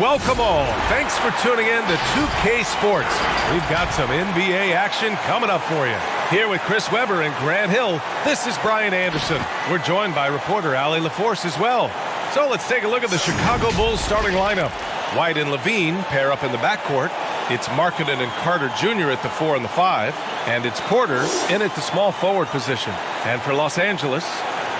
Welcome all. Thanks for tuning in to 2K Sports. We've got some NBA action coming up for you. Here with Chris Webber and Grant Hill, this is Brian Anderson. We're joined by reporter Allie LaForce as well. So let's take a look at the Chicago Bulls starting lineup. White and Levine pair up in the backcourt. It's Markkanen and Carter Jr. at the 4 and the 5. And it's Porter in at the small forward position. And for Los Angeles,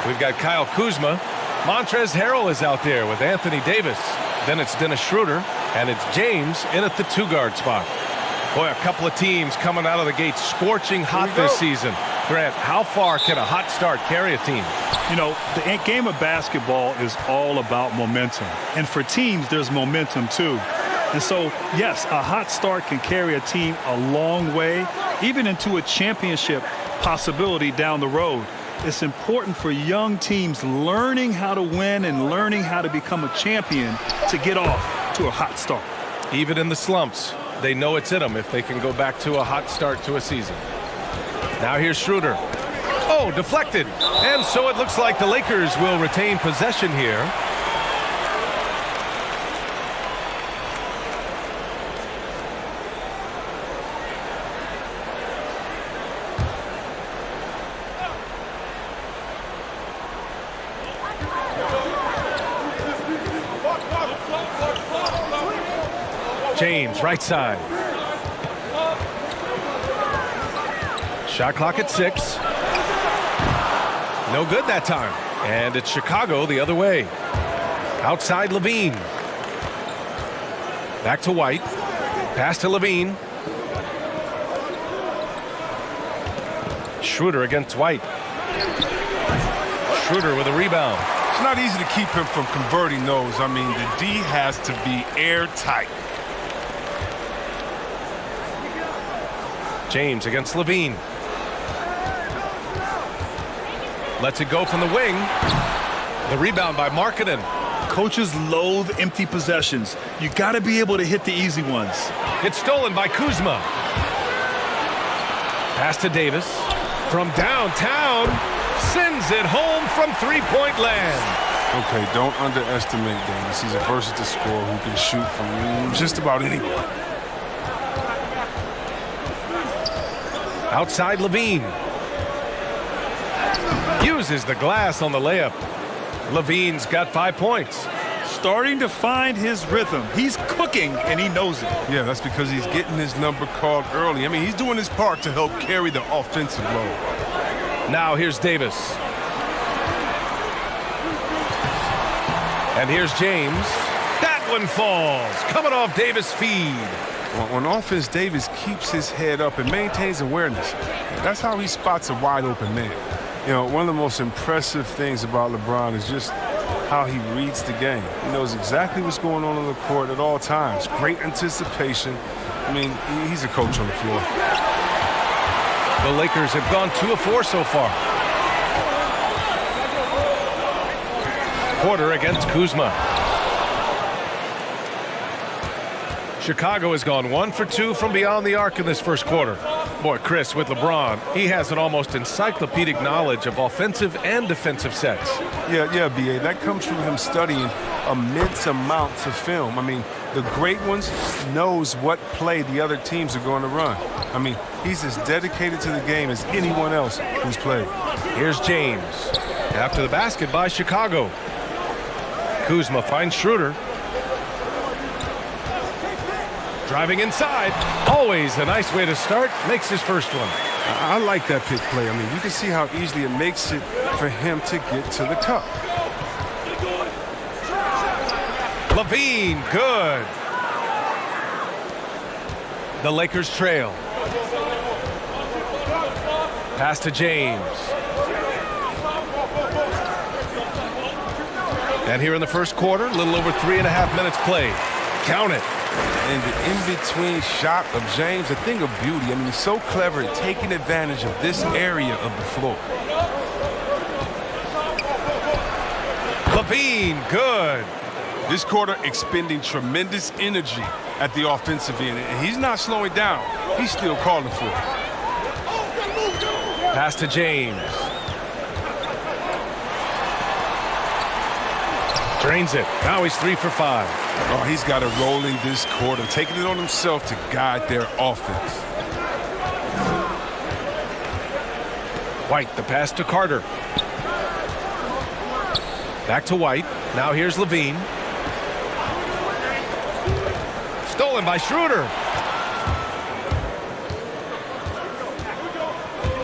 we've got Kyle Kuzma. Montrezl Harrell is out there with Anthony Davis. Then it's Dennis Schroeder, and it's James in at the 2-guard spot. Boy, a couple of teams coming out of the gate scorching hot this season. Grant, how far can a hot start carry a team? You know, the game of basketball is all about momentum. And for teams, there's momentum too. And so, yes, a hot start can carry a team a long way, even into a championship possibility down the road. It's important for young teams learning how to win and learning how to become a champion to get off to a hot start. Even in the slumps, they know it's in them if they can go back to a hot start to a season. Now here's Schroeder. Oh, deflected. And so it looks like the Lakers will retain possession here. James, right side. Shot clock at 6. No good that time. And it's Chicago the other way. Outside Levine. Back to White. Pass to Levine. Schroeder against White. Schroeder with a rebound. It's not easy to keep him from converting those. I mean, the D has to be airtight. James against Levine. Lets it go from the wing. The rebound by Markkanen. Coaches loathe empty possessions. You got to be able to hit the easy ones. It's stolen by Kuzma. Pass to Davis. From downtown. Sends it home from three-point land. Okay, don't underestimate Davis. He's a versatile scorer who can shoot from just about anywhere. Outside Levine. Uses the glass on the layup. Levine's got 5 points. Starting to find his rhythm. He's cooking, and he knows it. Yeah, that's because he's getting his number called early. I mean, he's doing his part to help carry the offensive load. Now here's Davis. And here's James. That one falls. Coming off Davis' feed. On offense, Davis keeps his head up and maintains awareness. That's how he spots a wide-open man. You know, one of the most impressive things about LeBron is just how he reads the game. He knows exactly what's going on the court at all times. Great anticipation. I mean, he's a coach on the floor. The Lakers have gone 2 of 4 so far. Porter against Kuzma. Chicago has gone 1 for 2 from beyond the arc in this first quarter. Boy, Chris, with LeBron, he has an almost encyclopedic knowledge of offensive and defensive sets. Yeah, B.A. That comes from him studying immense amounts of film. I mean, the great ones knows what play the other teams are going to run. I mean, he's as dedicated to the game as anyone else who's played. Here's James. After the basket by Chicago. Kuzma finds Schroeder. Driving inside. Always a nice way to start. Makes his first one. I like that pick play. I mean, you can see how easily it makes it for him to get to the cup. Levine, good. The Lakers trail. Pass to James. And here in the first quarter, a little over 3.5 minutes played. Count it. And the in-between shot of James, a thing of beauty. I mean, he's so clever at taking advantage of this area of the floor. Levine, good. This quarter expending tremendous energy at the offensive end. And he's not slowing down. He's still calling for it. Pass to James. Drains it. Now he's 3 for 5. Oh, he's got it rolling this quarter, taking it on himself to guide their offense. White, the pass to Carter. Back to White. Now here's Levine. Stolen by Schroeder.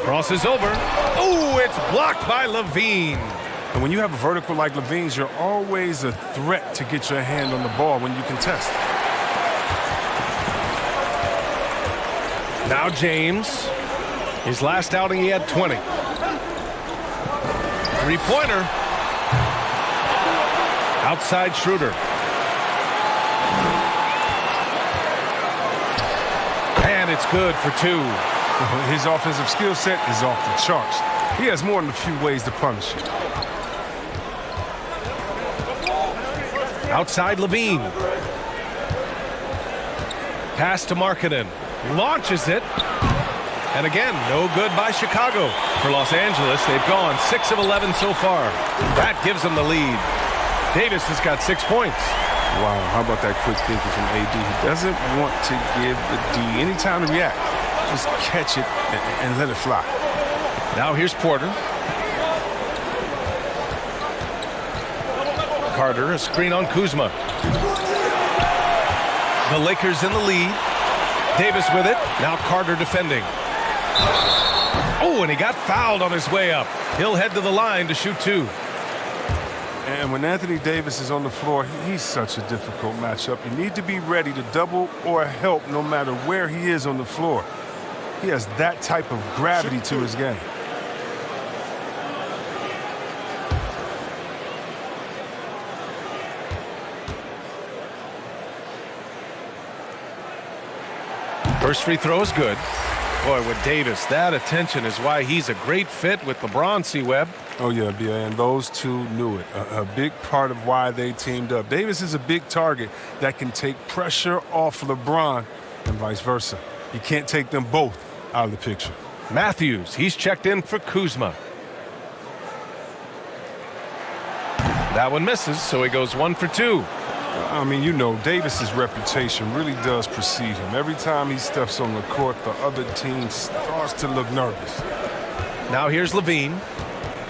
Crosses over. Oh, it's blocked by Levine. And when you have a vertical like Levine's, you're always a threat to get your hand on the ball when you contest. Now James. His last outing, he had 20. Three-pointer. Outside Schroeder. And it's good for 2. His offensive skill set is off the charts. He has more than a few ways to punish it. Outside Levine. Pass to Markkanen. Launches it. And again, no good by Chicago. For Los Angeles, they've gone 6 of 11 so far. That gives them the lead. Davis has got 6 points. Wow, how about that quick thinking from AD? He doesn't want to give the D any time to react. Just catch it and let it fly. Now here's Porter. Carter, a screen on Kuzma. The Lakers in the lead. Davis with it. Now Carter defending. Oh, and he got fouled on his way up. He'll head to the line to shoot 2. And when Anthony Davis is on the floor, he's such a difficult matchup. You need to be ready to double or help no matter where he is on the floor. He has that type of gravity to his game. First free throw is good. Boy, with Davis, that attention is why he's a great fit with LeBron, C-Web. Oh, yeah, B.A., and those two knew it. A big part of why they teamed up. Davis is a big target that can take pressure off LeBron and vice versa. You can't take them both out of the picture. Matthews, he's checked in for Kuzma. That one misses, so he goes 1 for 2. I mean, you know, Davis's reputation really does precede him. Every time he steps on the court, the other team starts to look nervous. Now here's Levine.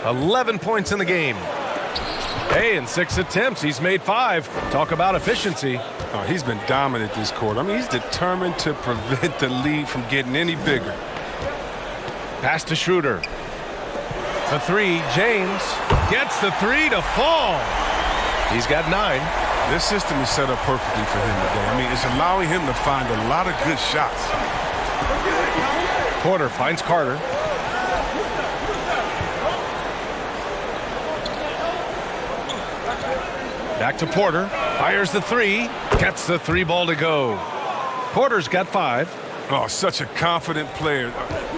11 points in the game. Hey, in 6 attempts, he's made 5. Talk about efficiency. Oh, he's been dominant this quarter. I mean, he's determined to prevent the lead from getting any bigger. Pass to Schroeder. The 3, James gets the 3 to fall. He's got 9. This system is set up perfectly for him today. I mean, it's allowing him to find a lot of good shots. Porter finds Carter. Back to Porter. Fires the 3. Gets the 3 ball to go. Porter's got 5. Oh, such a confident player.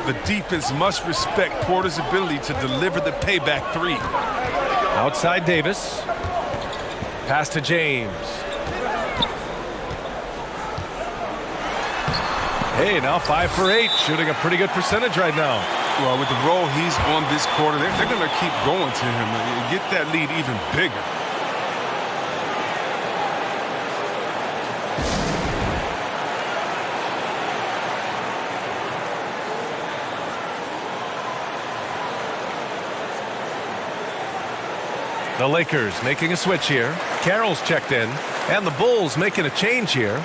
The defense must respect Porter's ability to deliver the payback 3. Outside Davis. Pass to James. Hey, now 5 for 8. Shooting a pretty good percentage right now. Well, with the role he's on this quarter, they're going to keep going to him and get that lead even bigger. The Lakers making a switch here. Carroll's checked in. And the Bulls making a change here.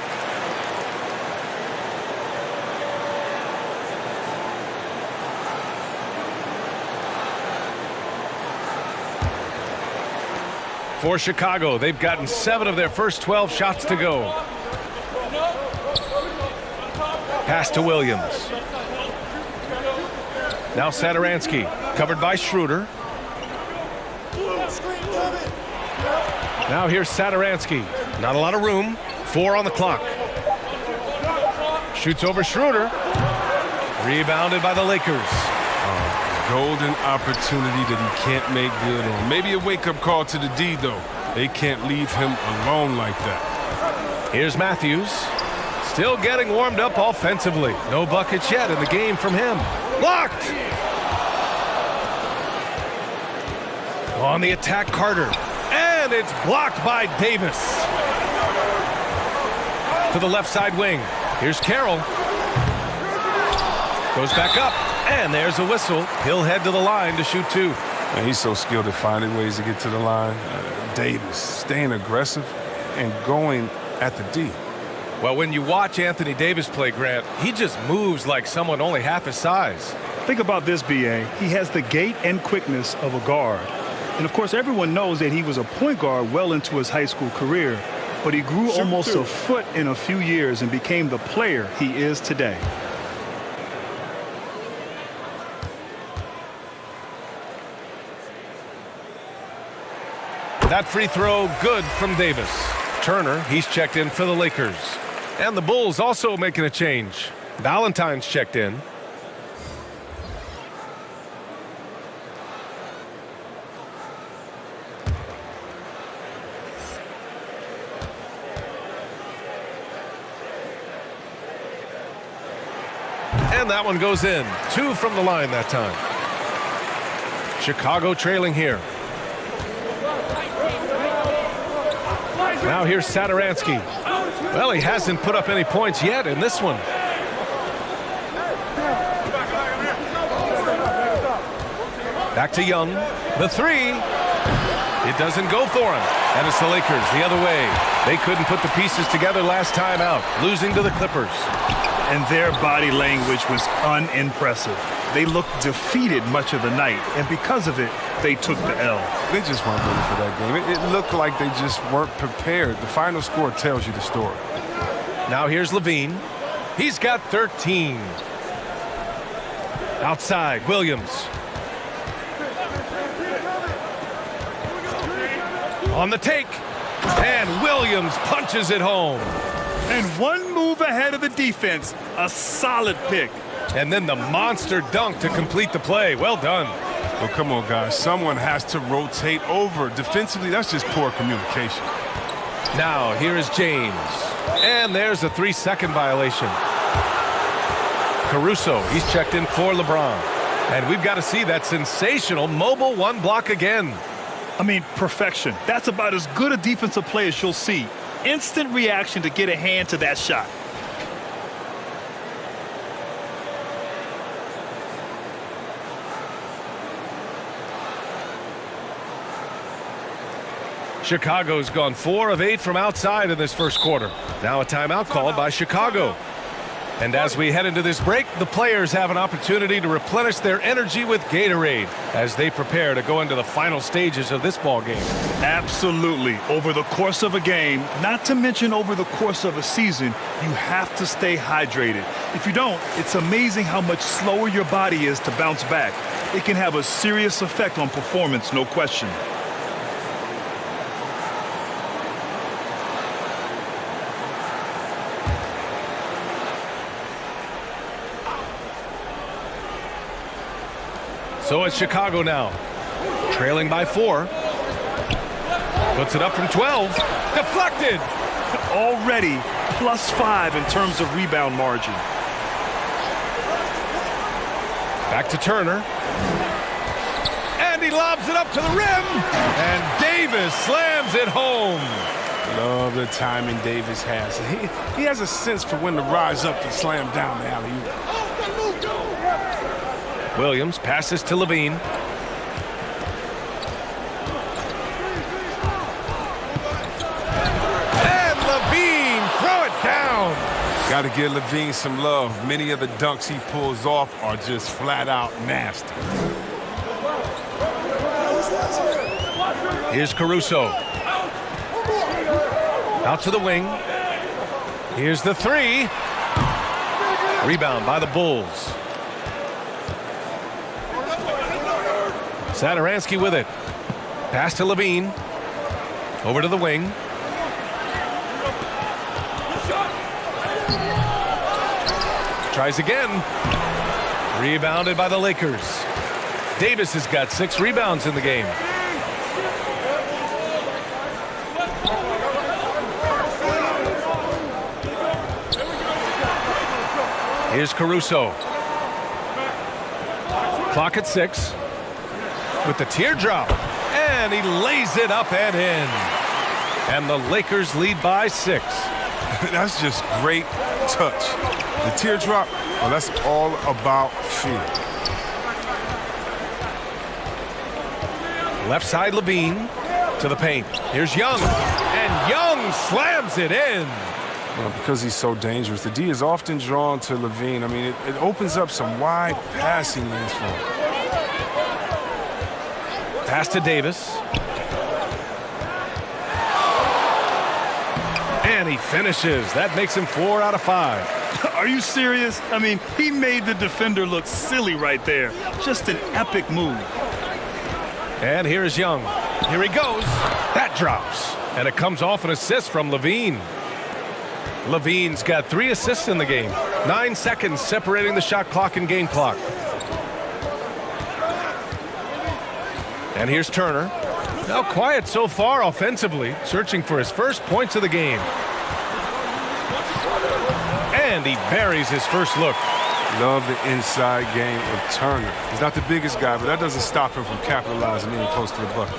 For Chicago, they've gotten 7 of their first 12 shots to go. Pass to Williams. Now Satoransky, covered by Schroeder. Now here's Satoransky. Not a lot of room. 4 on the clock. Shoots over Schroeder. Rebounded by the Lakers. Golden opportunity that he can't make good on. Maybe a wake-up call to the D, though. They can't leave him alone like that. Here's Matthews. Still getting warmed up offensively. No buckets yet in the game from him. Blocked! On the attack, Carter. And And it's blocked by Davis. To the left side wing. Here's Carroll. Goes back up. And there's a whistle. He'll head to the line to shoot two. And he's so skilled at finding ways to get to the line. Davis staying aggressive and going at the D. Well, when you watch Anthony Davis play, Grant, he just moves like someone only half his size. Think about this, B.A. He has the gait and quickness of a guard. And, of course, everyone knows that he was a point guard well into his high school career. But he grew almost a foot in a few years and became the player he is today. That free throw good from Davis. Turner, he's checked in for the Lakers. And the Bulls also making a change. Valentine's checked in. And that one goes in. 2 from the line that time. Chicago trailing here. Now here's Satoransky. Well, he hasn't put up any points yet in this one. Back to Young. The three. It doesn't go for him. And it's the Lakers the other way. They couldn't put the pieces together last time out, losing to the Clippers. And their body language was unimpressive. They looked defeated much of the night, and because of it, they took the L. They just weren't ready for that game. It looked like they just weren't prepared. The final score tells you the story. Now here's Levine. He's got 13. Outside, Williams. On the take. And Williams punches it home. And one move ahead of the defense. A solid pick. And then the monster dunk to complete the play. Well done. Well, come on, guys. Someone has to rotate over. Defensively, that's just poor communication. Now, here is James. And there's a 3-second violation. Caruso, he's checked in for LeBron. And we've got to see that sensational mobile one block again. I mean, perfection. That's about as good a defensive play as you'll see. Instant reaction to get a hand to that shot. Chicago's gone 4 of 8 from outside in this first quarter. Now a timeout called by Chicago. And as we head into this break, the players have an opportunity to replenish their energy with Gatorade as they prepare to go into the final stages of this ball game. Absolutely. Over the course of a game, not to mention over the course of a season, you have to stay hydrated. If you don't, it's amazing how much slower your body is to bounce back. It can have a serious effect on performance, no question. So it's Chicago now, trailing by 4. Puts it up from 12. Deflected. Already +5 in terms of rebound margin. Back to Turner. And he lobs it up to the rim. And Davis slams it home. Love the timing Davis has. He has a sense for when to rise up and slam down the alley-oop. Williams passes to Levine. And Levine, throw it down. Got to give Levine some love. Many of the dunks he pulls off are just flat out nasty. Here's Caruso. Out to the wing. Here's the 3. Rebound by the Bulls. Satoransky with it. Pass to Levine. Over to the wing. Tries again. Rebounded by the Lakers. Davis has got 6 rebounds in the game. Here's Caruso. Clock at 6. With the teardrop. And he lays it up and in. And the Lakers lead by 6. That's just great touch. The teardrop, well, that's all about feel. Left side, Levine to the paint. Here's Young, and Young slams it in. Well, because he's so dangerous, the D is often drawn to Levine. I mean, it opens up some wide passing lanes for him. Pass to Davis. And he finishes. That makes him 4 out of 5. Are you serious? I mean, he made the defender look silly right there. Just an epic move. And here's Young. Here he goes. That drops. And it comes off an assist from Levine. Levine's got 3 assists in the game. 9 seconds separating the shot clock and game clock. And here's Turner. Now quiet so far offensively, searching for his first points of the game. And he buries his first look. Love the inside game of Turner. He's not the biggest guy, but that doesn't stop him from capitalizing in close to the bucket.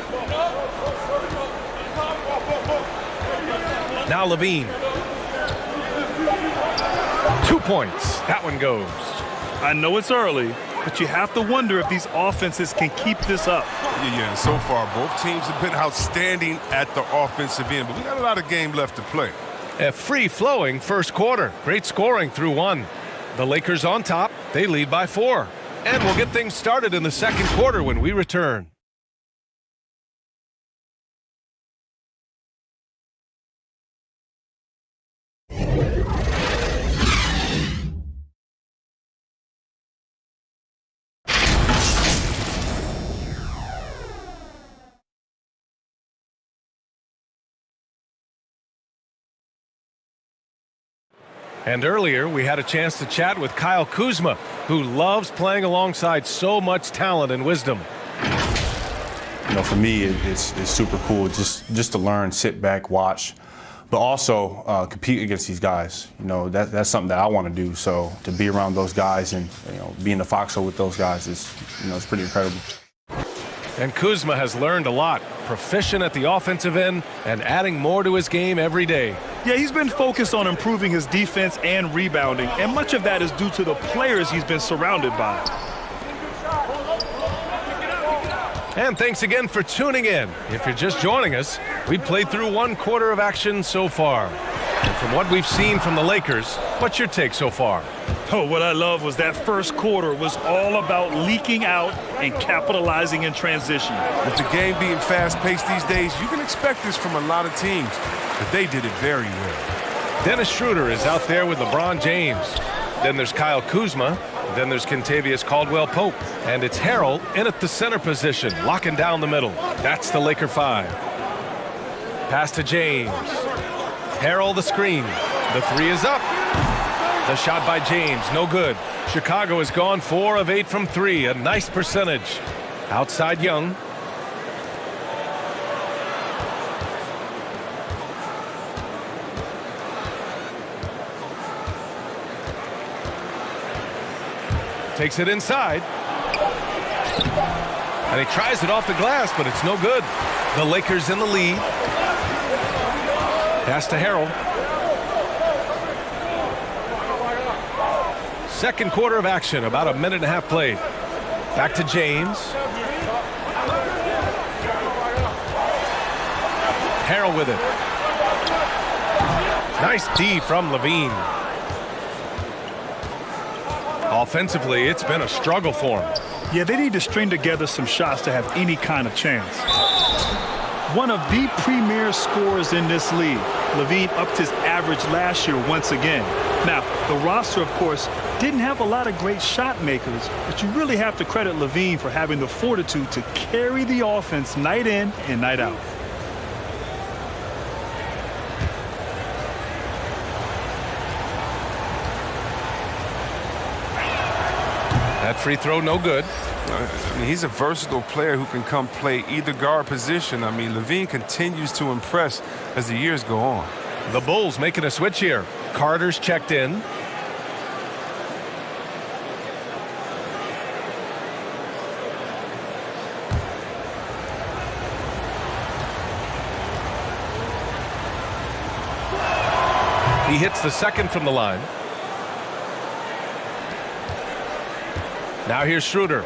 Now Levine. 2 points. That one goes. I know it's early, but you have to wonder if these offenses can keep this up. Yeah, so far both teams have been outstanding at the offensive end, but we got a lot of game left to play. A free-flowing first quarter. Great scoring through 1. The Lakers on top. They lead by 4. And we'll get things started in the second quarter when we return. And earlier, we had a chance to chat with Kyle Kuzma, who loves playing alongside so much talent and wisdom. You know, for me, it's super cool just to learn, sit back, watch, but also compete against these guys. You know, that's something that I want to do. So to be around those guys and, you know, be in the foxhole with those guys is, you know, it's pretty incredible. And Kuzma has learned a lot, proficient at the offensive end and adding more to his game every day. Yeah, he's been focused on improving his defense and rebounding, and much of that is due to the players he's been surrounded by. And thanks again for tuning in. If you're just joining us, we've played through 1 quarter of action so far. And from what we've seen from the Lakers, what's your take so far? Oh, what I love was that first quarter was all about leaking out and capitalizing in transition. With the game being fast-paced these days, you can expect this from a lot of teams, but they did it very well. Dennis Schroeder is out there with LeBron James. Then there's Kyle Kuzma. Then there's Kentavious Caldwell-Pope. And it's Harrell in at the center position, locking down the middle. That's the Laker 5. Pass to James. Harrell the screen. The 3 is up. The shot by James, no good. Chicago has gone 4 of 8 from 3, a nice percentage. Outside Young. Takes it inside. And he tries it off the glass, but it's no good. The Lakers in the lead. Pass to Harrell. Second quarter of action, about a minute and a half played. Back to James. Harrell with it. Nice D from Levine. Offensively, it's been a struggle for him. Yeah, they need to string together some shots to have any kind of chance. One of the premier scorers in this league. Levine upped his average last year once again. Now, the roster, of course, didn't have a lot of great shot makers, but you really have to credit Levine for having the fortitude to carry the offense night in and night out. That free throw, no good. I mean, he's a versatile player who can come play either guard position. I mean, Levine continues to impress as the years go on. The Bulls making a switch here. Carter's checked in. He hits the second from the line. Now here's Schroeder.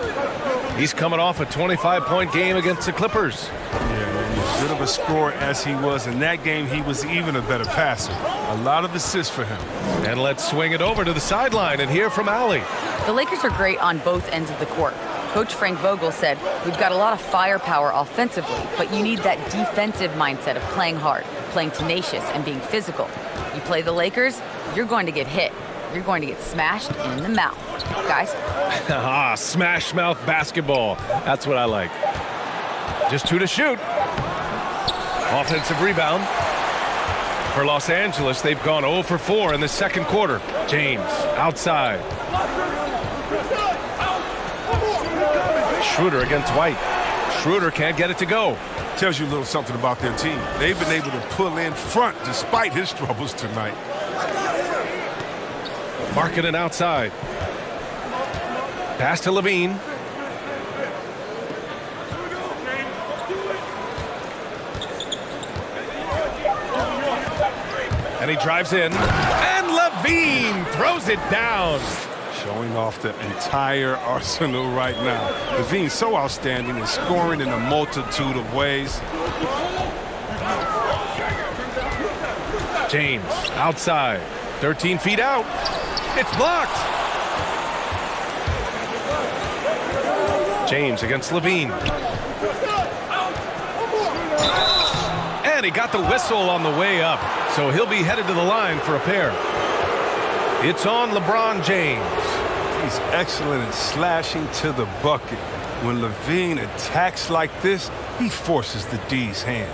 He's coming off a 25-point game against the Clippers. Yeah, as good of a scorer as he was in that game, he was even a better passer. A lot of assists for him. And let's swing it over to the sideline and hear from Allie. The Lakers are great on both ends of the court. Coach Frank Vogel said, we've got a lot of firepower offensively, but you need that defensive mindset of playing hard, playing tenacious, and being physical. You play the Lakers, you're going to get hit. You're going to get smashed in the mouth. Guys? Smash mouth basketball. That's what I like. Just 2 to shoot. Offensive rebound. For Los Angeles, they've gone 0 for 4 in the second quarter. James, outside. Schroeder against White. Schroeder can't get it to go. Tells you a little something about their team. They've been able to pull in front despite his troubles tonight. Marking outside. Pass to Levine. And he drives in. And Levine throws it down. Showing off the entire arsenal right now. Levine's so outstanding and scoring in a multitude of ways. James outside. 13 feet out. It's blocked. James against Levine. And he got the whistle on the way up, so he'll be headed to the line for a pair. It's on LeBron James. He's excellent at slashing to the bucket. When Levine attacks like this, he forces the D's hand.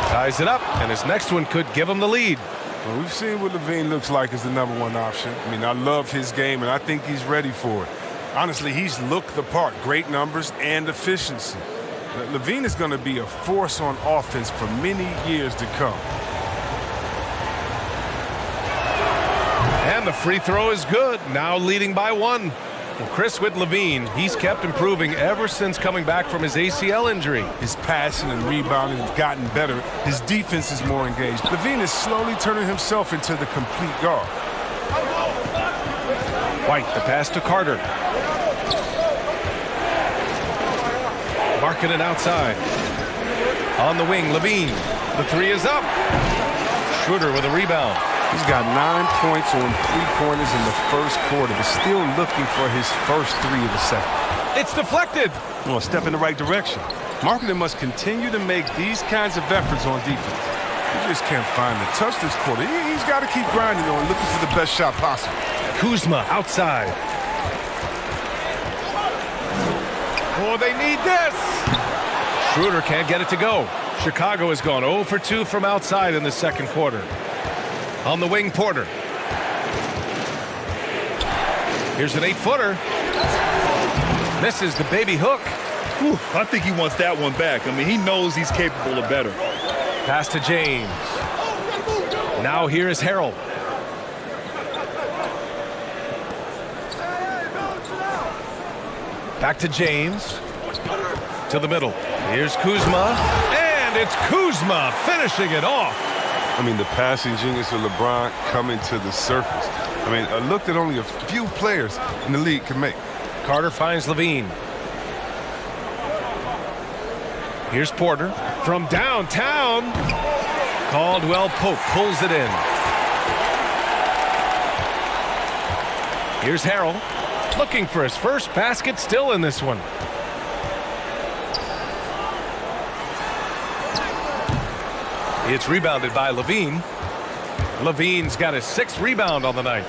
Ties it up, and his next one could give him the lead. Well, we've seen what Levine looks like as the #1 option. I mean, I love his game, and I think he's ready for it. Honestly, he's looked the part. Great numbers and efficiency. Levine is going to be a force on offense for many years to come. And the free throw is good, now leading by 1. Well, Chris, with Levine, he's kept improving ever since coming back from his ACL injury. His passing and rebounding have gotten better. His defense is more engaged. Levine is slowly turning himself into the complete guard. White, the pass to Carter. Marking it outside. On the wing, Levine. The 3 is up. Schroeder with a rebound. He's got 9 points on 3-pointers in the first quarter, but still looking for his first 3 of the second. It's deflected. Well, a step in the right direction. Marketing must continue to make these kinds of efforts on defense. He just can't find the touch this quarter. He's got to keep grinding on, looking for the best shot possible. Kuzma outside. Oh, they need this. Schroeder can't get it to go. Chicago has gone 0 for 2 from outside in the second quarter. On the wing, Porter. Here's an 8-footer. Misses the baby hook. Whew, I think he wants that one back. I mean, he knows he's capable of better. Pass to James. Now here is Harrell. Back to James. To the middle. Here's Kuzma. And it's Kuzma finishing it off. I mean, the passing genius of LeBron coming to the surface. I mean, a look that only a few players in the league can make. Carter finds Levine. Here's Porter from downtown. Caldwell Pope pulls it in. Here's Harrell looking for his first basket, still in this one. It's rebounded by Levine. Levine's got his 6th rebound on the night.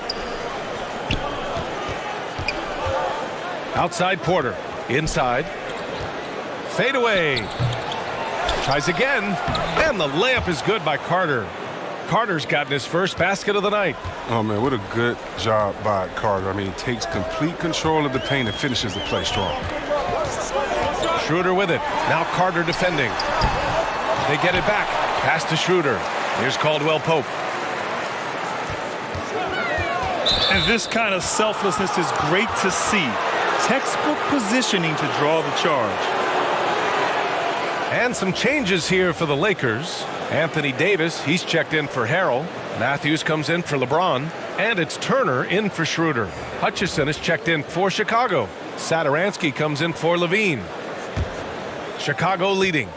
Outside Porter. Inside. Fade away. Tries again. And the layup is good by Carter. Carter's gotten his first basket of the night. Oh, man, what a good job by Carter. I mean, he takes complete control of the paint and finishes the play strong. Schroeder with it. Now Carter defending. They get it back. Pass to Schroeder. Here's Caldwell Pope. And this kind of selflessness is great to see. Textbook positioning to draw the charge. And some changes here for the Lakers. Anthony Davis, he's checked in for Harrell. Matthews comes in for LeBron. And it's Turner in for Schroeder. Hutchison is checked in for Chicago. Satoransky comes in for Levine. Chicago leading.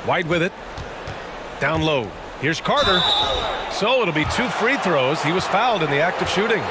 White with it. Down low. Here's Carter. So it'll be 2 free throws. He was fouled in the act of shooting.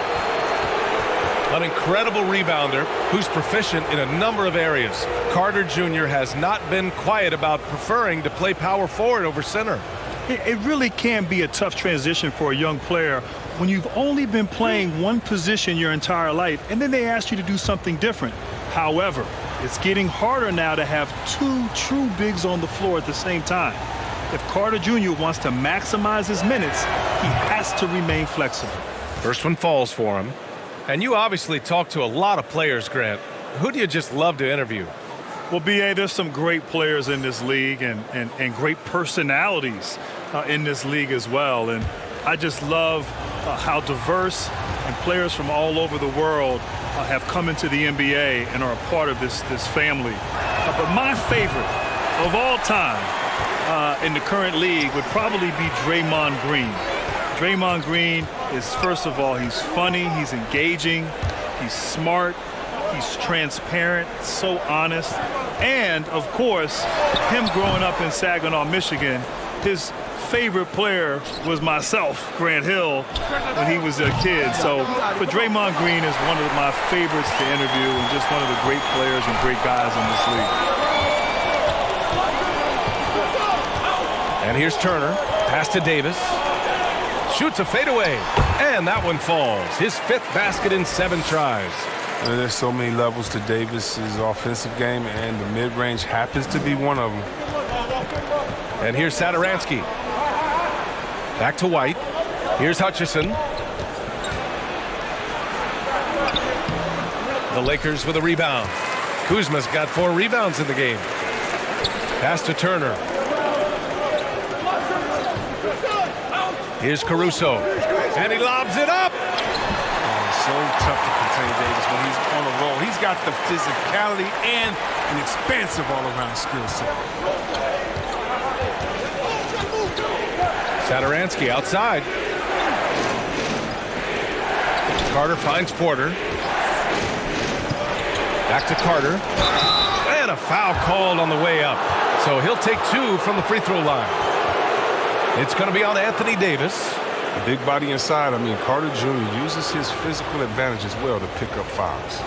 An incredible rebounder who's proficient in a number of areas. Carter Jr. has not been quiet about preferring to play power forward over center. It really can be a tough transition for a young player when you've only been playing one position your entire life and then they ask you to do something different. However, it's getting harder now to have 2 true bigs on the floor at the same time. If Carter Jr. wants to maximize his minutes, he has to remain flexible. First one falls for him. And you obviously talk to a lot of players, Grant. Who do you just love to interview? Well, B.A., there's some great players in this league and great personalities in this league as well. And I just love how diverse and players from all over the world have come into the NBA and are a part of this family. But my favorite of all time in the current league would probably be Draymond Green. Draymond Green is, first of all, he's funny, he's engaging, he's smart, he's transparent, so honest. And, of course, him growing up in Saginaw, Michigan, his favorite player was myself, Grant Hill, when he was a kid. So, but Draymond Green is one of my favorites to interview and just one of the great players and great guys in this league. And here's Turner. Pass to Davis. Shoots a fadeaway. And that one falls. His 5th basket in 7 tries. There's so many levels to Davis's offensive game, and the mid-range happens to be one of them. And here's Satoransky. Back to White. Here's Hutchison. The Lakers with a rebound. Kuzma's got 4 rebounds in the game. Pass to Turner. Here's Caruso. And he lobs it up. So tough to contain Davis when he's on a roll. He's got the physicality and an expansive all-around skill set. Satoransky outside. Carter finds Porter. Back to Carter. And a foul called on the way up. So he'll take 2 from the free throw line. It's going to be on Anthony Davis. A big body inside. I mean, Carter Jr. uses his physical advantage as well to pick up fouls.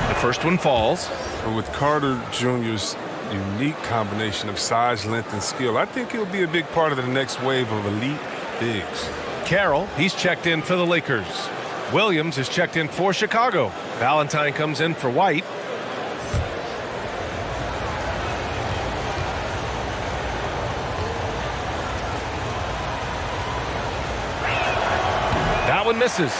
The first one falls. And with Carter Jr.'s unique combination of size, length, and skill, I think he'll be a big part of the next wave of elite bigs. Carroll, he's checked in for the Lakers. Williams is checked in for Chicago. Valentine comes in for White. That one misses.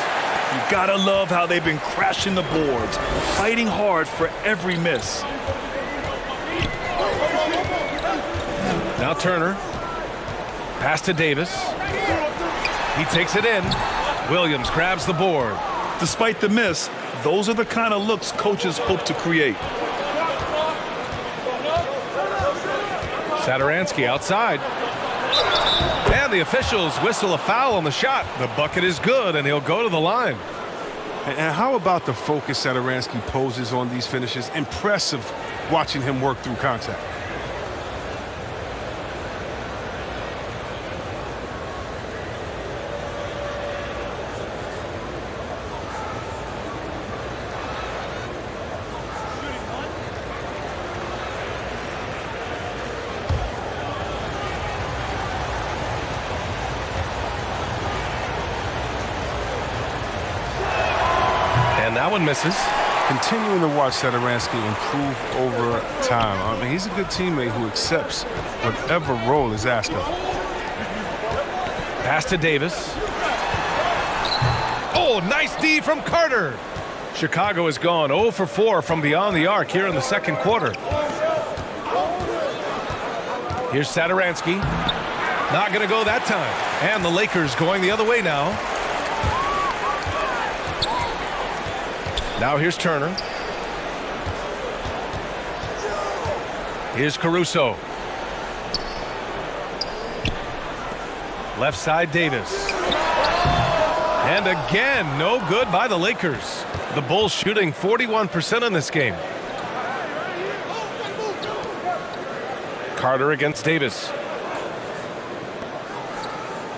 You gotta love how they've been crashing the boards, fighting hard for every miss. Now Turner. Pass to Davis. He takes it in. Williams grabs the board. Despite the miss, those are the kind of looks coaches hope to create. Satoransky outside. And the officials whistle a foul on the shot. The bucket is good, and he'll go to the line. And how about the focus Satoransky poses on these finishes? Impressive watching him work through contact. That one misses. continuing to watch Sadaransky improve over time. I mean, he's a good teammate who accepts whatever role is asked of him. Pass to Davis. Oh, nice D from Carter. Chicago has gone 0 for 4 from beyond the arc here in the second quarter. Here's Sadaransky. Not going to go that time. And the Lakers going the other way now. Now here's Turner. Here's Caruso. Left side Davis. And again, no good by the Lakers. The Bulls shooting 41% in this game. Carter against Davis.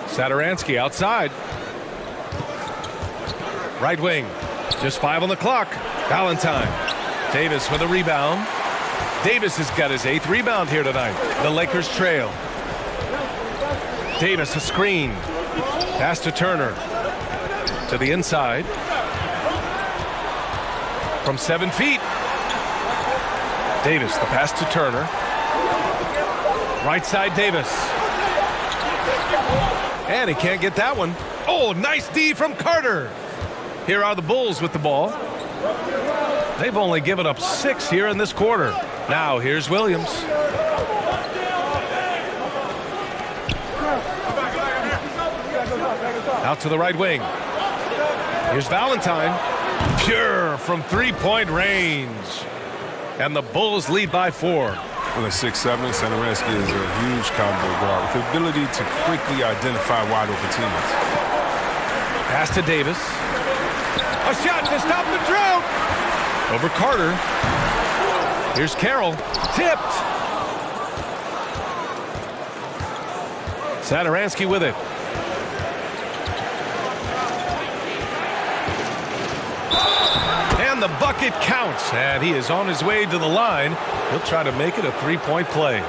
Sadaransky outside. Right wing. Just 5 on the clock. Valentine. Davis with a rebound. Davis has got his 8th rebound here tonight. The Lakers trail. Davis a screen. Pass to Turner. To the inside. From 7 feet. Davis, the pass to Turner. Right side Davis. And he can't get that one. Oh, nice D from Carter. Here are the Bulls with the ball. They've only given up 6 here in this quarter. Now here's Williams. Out to the right wing. Here's Valentine. Pure from 3-point range. And the Bulls lead by 4. Well, at 6'7", Sadaransky is a huge combo guard with the ability to quickly identify wide open teammates. Pass to Davis. A shot to stop the drought. Over Carter. Here's Carroll. Tipped. Sadaransky with it. And the bucket counts. And he is on his way to the line. He'll try to make it a 3-point play.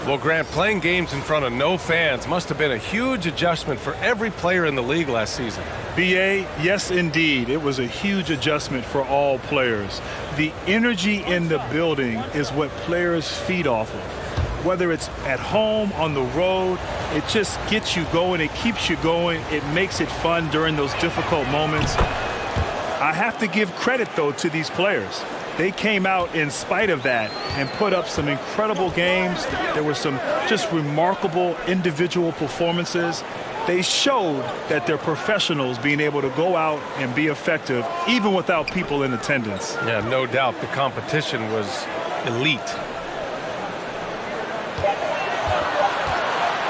Well, Grant, playing games in front of no fans must have been a huge adjustment for every player in the league last season. BA, yes, indeed. It was a huge adjustment for all players. The energy in the building is what players feed off of. Whether it's at home, on the road, it just gets you going. It keeps you going. It makes it fun during those difficult moments. I have to give credit, though, to these players. They came out in spite of that and put up some incredible games. There were some just remarkable individual performances. They showed that they're professionals, being able to go out and be effective even without people in attendance. Yeah, no doubt the competition was elite.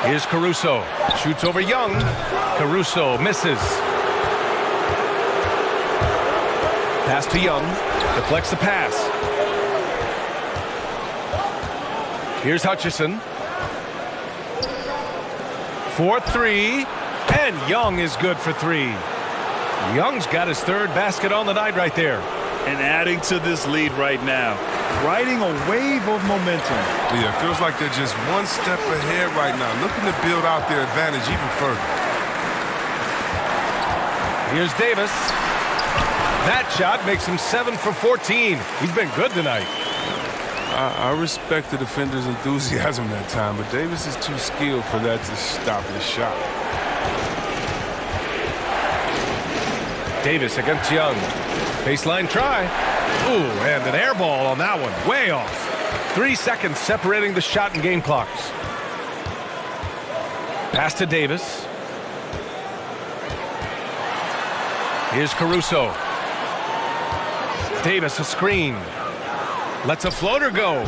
Here's Caruso. Shoots over Young. Caruso misses. Pass to Young. Deflects the pass. Here's Hutchison. 4-3. And Young is good for 3. Young's got his 3rd basket on the night right there. And adding to this lead right now. Riding a wave of momentum. Yeah, it feels like they're just one step ahead right now, looking to build out their advantage even further. Here's Davis. That shot makes him 7 for 14. He's been good tonight. I respect the defender's enthusiasm that time, but Davis is too skilled for that to stop the shot. Davis against Young. Baseline try. Ooh, and an air ball on that one. Way off. 3 seconds separating the shot and game clocks. Pass to Davis. Here's Caruso. Davis a screen. Lets a floater go.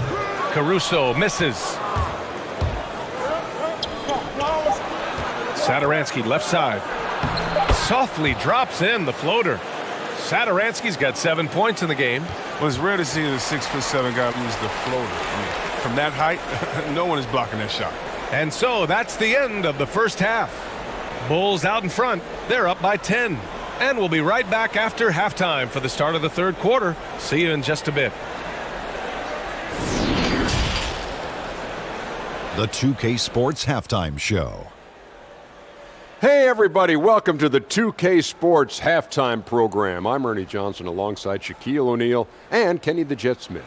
Caruso misses. Sadaransky left side. Softly drops in the floater. Sadaransky's got 7 points in the game. Well, it's rare to see a 6'7" guy use the floater. I mean, from that height, no one is blocking that shot. And so that's the end of the first half. Bulls out in front. They're up by 10. And we'll be right back after halftime for the start of the 3rd quarter. See you in just a bit. The 2K Sports Halftime Show. Hey everybody, welcome to the 2K Sports halftime program. I'm Ernie Johnson alongside Shaquille O'Neal and Kenny the Jet Smith.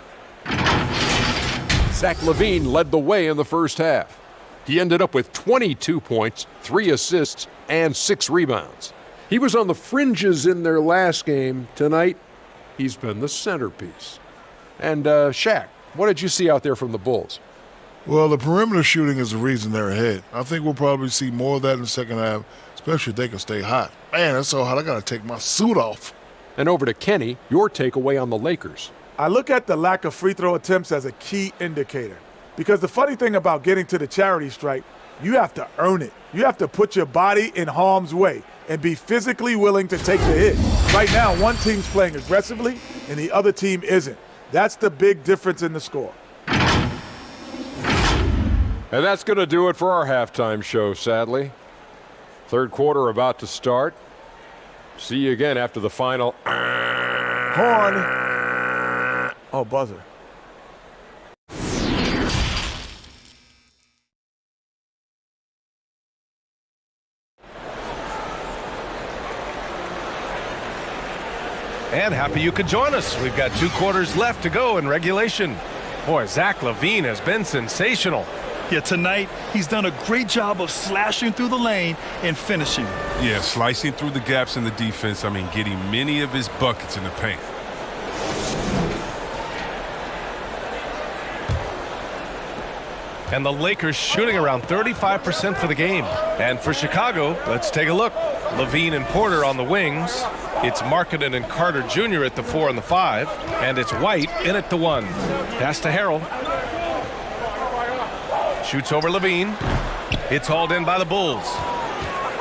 Zach LaVine led the way in the first half. He ended up with 22 points, 3 assists, and 6 rebounds. He was on the fringes in their last game. Tonight, he's been the centerpiece. And Shaq, what did you see out there from the Bulls? Well, the perimeter shooting is the reason they're ahead. I think we'll probably see more of that in the second half, especially if they can stay hot. Man, that's so hot, I got to take my suit off. And over to Kenny, your takeaway on the Lakers. I look at the lack of free throw attempts as a key indicator. Because the funny thing about getting to the charity stripe, you have to earn it. You have to put your body in harm's way and be physically willing to take the hit. Right now, one team's playing aggressively and the other team isn't. That's the big difference in the score. And that's going to do it for our halftime show, sadly. Third quarter about to start. See you again after the final. Horn. Oh, buzzer. And happy you could join us. We've got 2 quarters left to go in regulation. Boy, Zach LaVine has been sensational. Yeah, tonight he's done a great job of slashing through the lane and finishing. Yeah, slicing through the gaps in the defense. I mean, getting many of his buckets in the paint. And the Lakers shooting around 35% for the game. And for Chicago, let's take a look. LaVine and Porter on the wings. It's Markkanen and Carter Jr. at the 4 and the 5. And it's White in at the 1. Pass to Harrell. Shoots over LaVine. It's hauled in by the Bulls.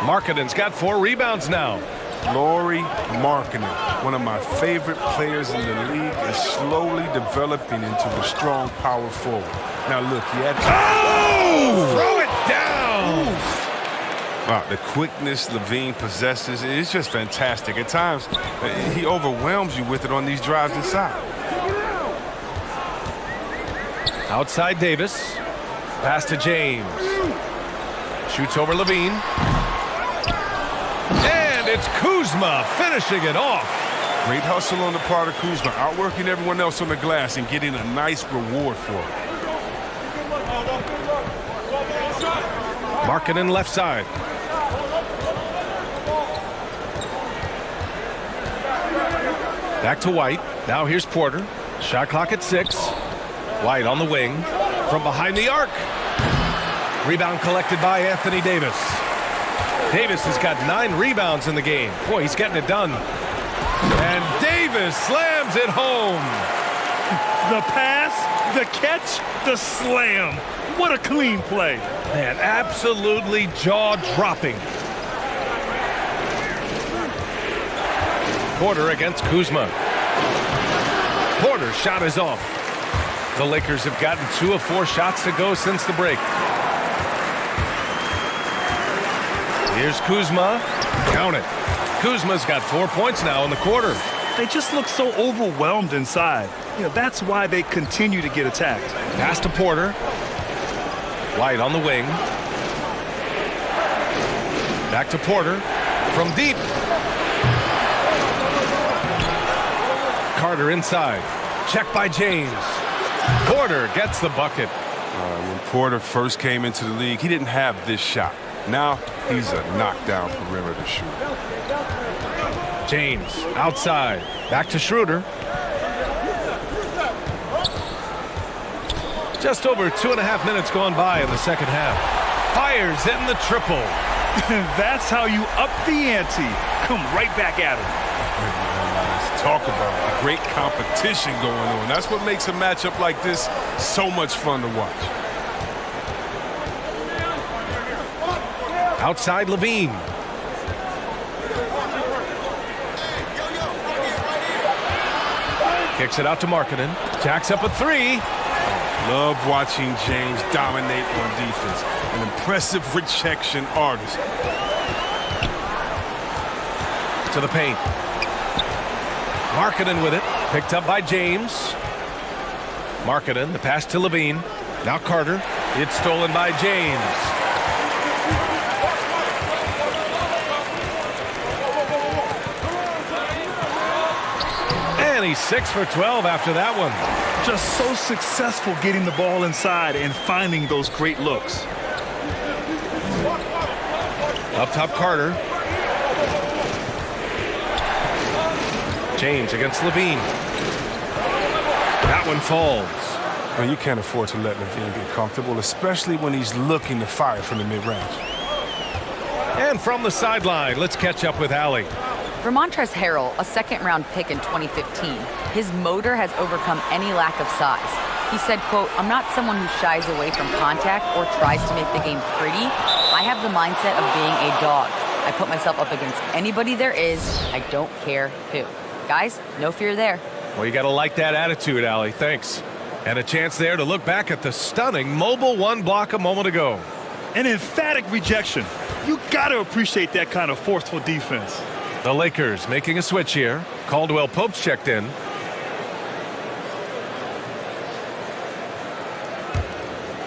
Markkanen's got 4 rebounds now. Lauri Markkanen, one of my favorite players in the league, is slowly developing into a strong power forward. Now look, he had Throw it down! Wow, the quickness LaVine possesses is just fantastic. At times, he overwhelms you with it on these drives inside. Outside Davis. Pass to James. Shoots over LaVine. And it's Kuzma finishing it off. Great hustle on the part of Kuzma, outworking everyone else on the glass and getting a nice reward for it. Markkanen left side. Back to White. Now here's Porter. Shot clock at 6. White on the wing. From behind the arc. Rebound collected by Anthony Davis. Davis has got 9 rebounds in the game. Boy, he's getting it done. And Davis slams it home. The pass, the catch, the slam. What a clean play. Man, absolutely jaw-dropping. Porter against Kuzma. Porter's shot is off. The Lakers have gotten 2 of 4 shots to go since the break. Here's Kuzma. Count it. Kuzma's got 4 points now in the quarter. They just look so overwhelmed inside. You know, that's why they continue to get attacked. Pass to Porter. White on the wing. Back to Porter. From deep. Carter inside. Check by James. Porter gets the bucket. When Porter first came into the league, he didn't have this shot. Now he's a knockdown perimeter shooter. James outside. Back to Schroeder. Just over 2.5 minutes gone by in the second half. Fires in the triple. That's how you up the ante. Come right back at him. Let's talk about great competition going on. That's what makes a matchup like this so much fun to watch. Outside LaVine. Kicks it out to Markkanen. Jacks up a 3. Love watching James dominate on defense. An impressive rejection artist. To the paint. Markkanen with it. Picked up by James. Markkanen, the pass to LaVine. Now Carter. It's stolen by James. and he's 6 for 12 after that one. Just so successful getting the ball inside and finding those great looks. Up top, Carter. James against Levine. That one falls. Well, you can't afford to let Levine get comfortable, especially when he's looking to fire from the mid-range. And from the sideline, let's catch up with Allie. For Montrezl Harrell, a second-round pick in 2015, his motor has overcome any lack of size. He said, quote, "I'm not someone who shies away from contact or tries to make the game pretty. I have the mindset of being a dog. I put myself up against anybody there is. I don't care who." Guys, no fear there. Well, you got to like that attitude, Allie. Thanks. And a chance there to look back at the stunning mobile one block a moment ago. An emphatic rejection. You got to appreciate that kind of forceful defense. The Lakers making a switch here. Caldwell Pope's checked in.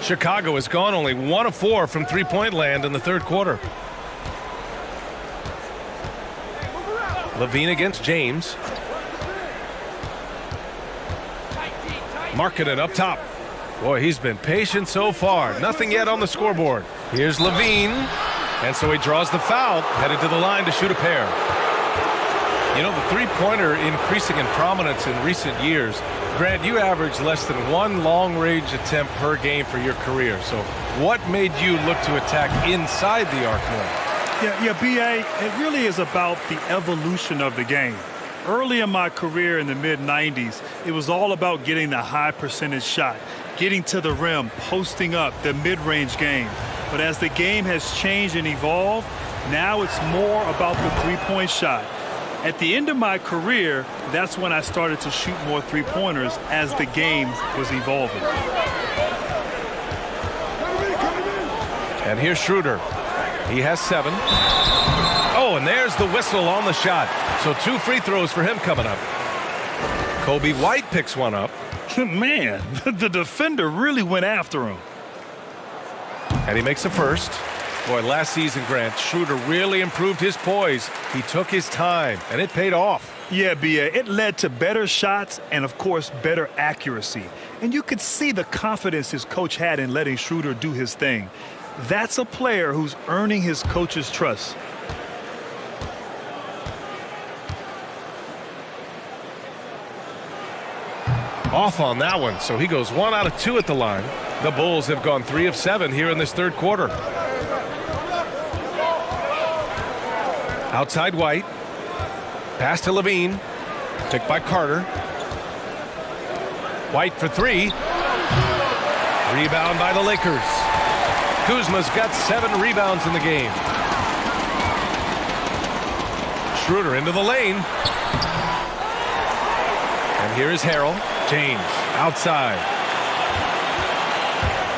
Chicago has gone only 1 of 4 from three-point land in the third quarter. Levine against James. Markkanen up top. Boy, he's been patient so far. Nothing yet on the scoreboard. Here's Levine. And so he draws the foul, headed to the line to shoot a pair. You know, the three-pointer increasing in prominence in recent years. Grant, you averaged less than 1 long-range attempt per game for your career. So what made you look to attack inside the arc more? Yeah, B.A., it really is about the evolution of the game. Early in my career in the mid-90s, it was all about getting the high percentage shot, getting to the rim, posting up, the mid-range game. But as the game has changed and evolved, now it's more about the three-point shot. At the end of my career, that's when I started to shoot more three-pointers as the game was evolving. And here's Schroeder. He has 7. Oh, and there's the whistle on the shot. So 2 free throws for him coming up. Kobe White picks one up. Man, the defender really went after him. And he makes a first. Boy, last season, Grant, Schroeder really improved his poise. He took his time, and it paid off. Yeah, B.A., it led to better shots and, of course, better accuracy. And you could see the confidence his coach had in letting Schroeder do his thing. That's a player who's earning his coach's trust. Off on that one, so he goes 1 out of 2 at the line. The Bulls have gone 3 of 7 here in this third quarter. Outside White. Pass to Levine. Picked by Carter. White for 3. Rebound by the Lakers. Kuzma's got 7 rebounds in the game. Schroeder into the lane. And here is Harrell. James outside.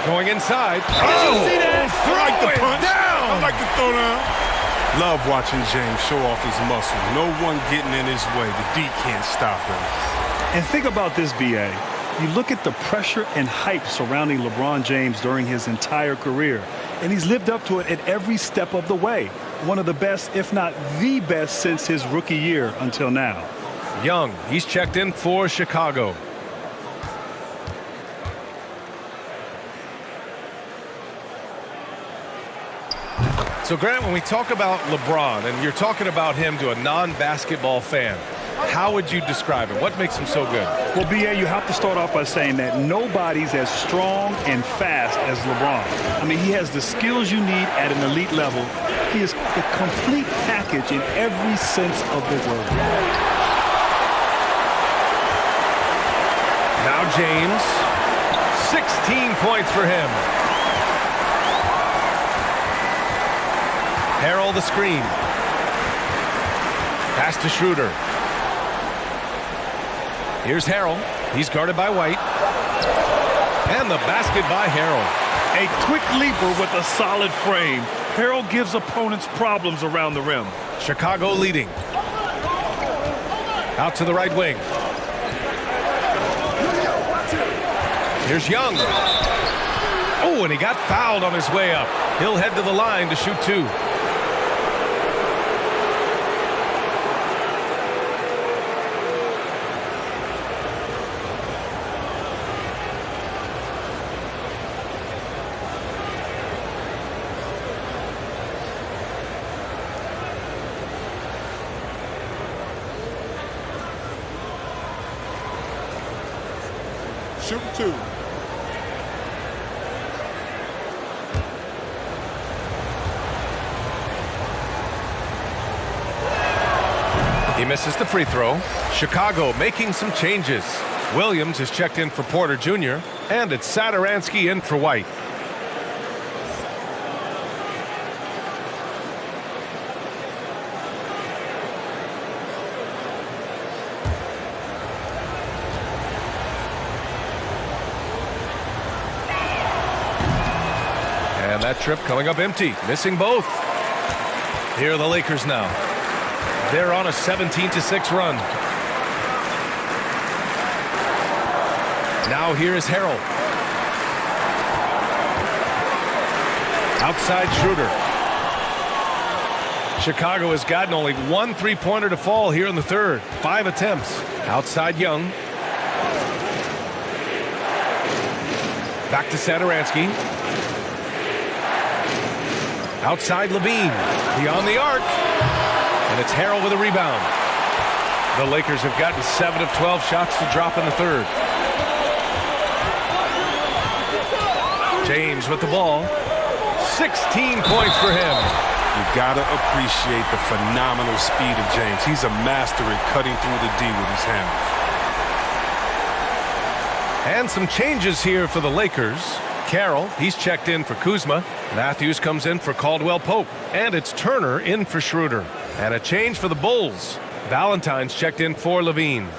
Going inside. Did you see that? I like the punch. Down. I like the throw down. Love watching James show off his muscle. No one getting in his way. The D can't stop him. And think about this, B.A. You look at the pressure and hype surrounding LeBron James during his entire career, and he's lived up to it at every step of the way. One of the best, if not the best, since his rookie year until now. Young, he's checked in for Chicago. So, Grant, when we talk about LeBron, and you're talking about him to a non-basketball fan, how would you describe him? What makes him so good? Well, B.A., you have to start off by saying that nobody's as strong and fast as LeBron. I mean, he has the skills you need at an elite level. He is the complete package in every sense of the word. Now James, 16 points for him. Harrell the screen. Pass to Schroeder. Here's Harrell. He's guarded by White. And the basket by Harrell. A quick leaper with a solid frame. Harrell gives opponents problems around the rim. Chicago leading. Out to the right wing. Here's Young. Oh, and he got fouled on his way up. He'll head to the line to shoot 2. Shoot 2. He misses the free throw. Chicago making some changes. Williams is checked in for Porter Jr., and it's Satoransky in for White. And that trip coming up empty, missing both. Here are the Lakers now. They're on a 17-6 run. Now here is Harrell. Outside Schroeder. Chicago has gotten only one three-pointer to fall here in the third. 5 attempts. Outside Young. Back to Satoransky. Outside Levine. Beyond the arc. And it's Harrell with a rebound. The Lakers have gotten 7 of 12 shots to drop in the third. James with the ball. 16 points for him. You gotta appreciate the phenomenal speed of James. He's a master at cutting through the D with his hands. And some changes here for the Lakers. Carroll, he's checked in for Kuzma. Matthews comes in for Caldwell Pope. And it's Turner in for Schroeder. And a change for the Bulls. Valentine's checked in for Levine.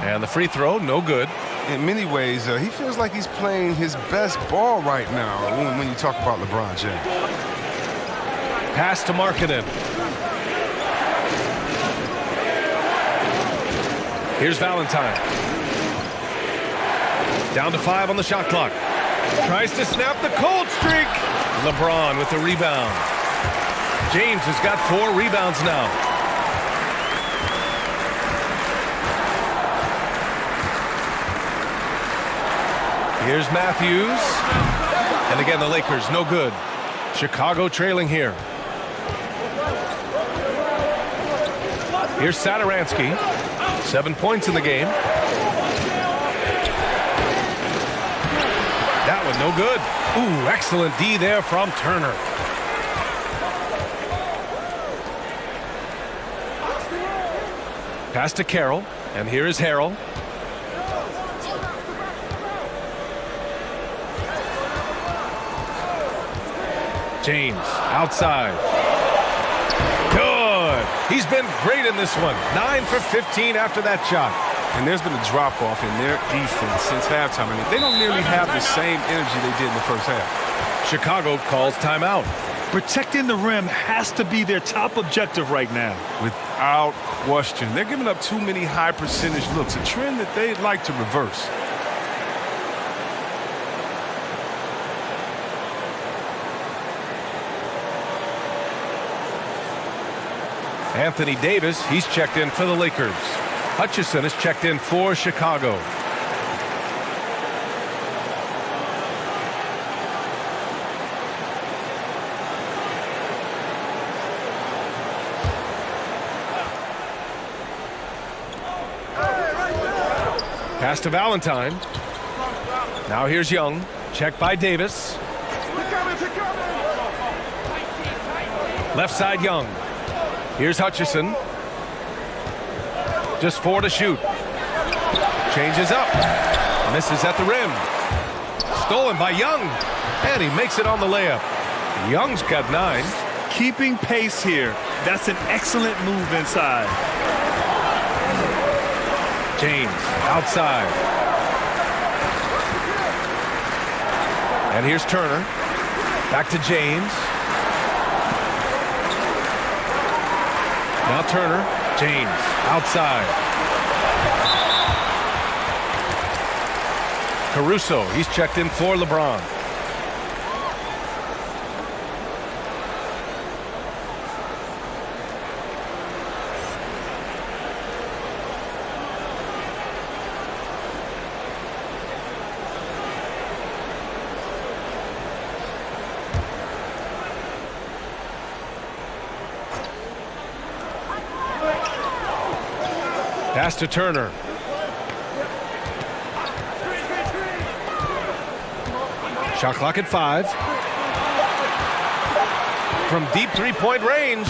And the free throw, no good. In many ways, he feels like he's playing his best ball right now when you talk about LeBron James. Pass to Markkanen. Here's Valentine. Down to 5 on the shot clock. Tries to snap the cold streak. LeBron with the rebound. James has got 4 rebounds now. Here's Matthews. And again, the Lakers, no good. Chicago trailing here. Here's Satoransky. 7 points in the game. That one, no good. Ooh, excellent D there from Turner. Pass to Carroll. And here is Harrell. James outside. Good. He's been great in this one. 9 for 15 after that shot. And there's been a drop-off in their defense since halftime. I mean, they don't nearly have the same energy they did in the first half. Chicago calls timeout. Protecting the rim has to be their top objective right now. Without question. They're giving up too many high-percentage looks, a trend that they'd like to reverse. Anthony Davis, he's checked in for the Lakers. Hutchison is checked in for Chicago. Pass to Valentine. Now here's Young. Checked by Davis. Left side Young. Here's Hutchison. Just 4 to shoot. Changes up. Misses at the rim. Stolen by Young. And he makes it on the layup. Young's got 9. Keeping pace here. That's an excellent move inside. James outside. And here's Turner. Back to James. Now Turner. James outside. Caruso, he's checked in for LeBron. Pass to Turner. Shot clock at 5. From deep three-point range,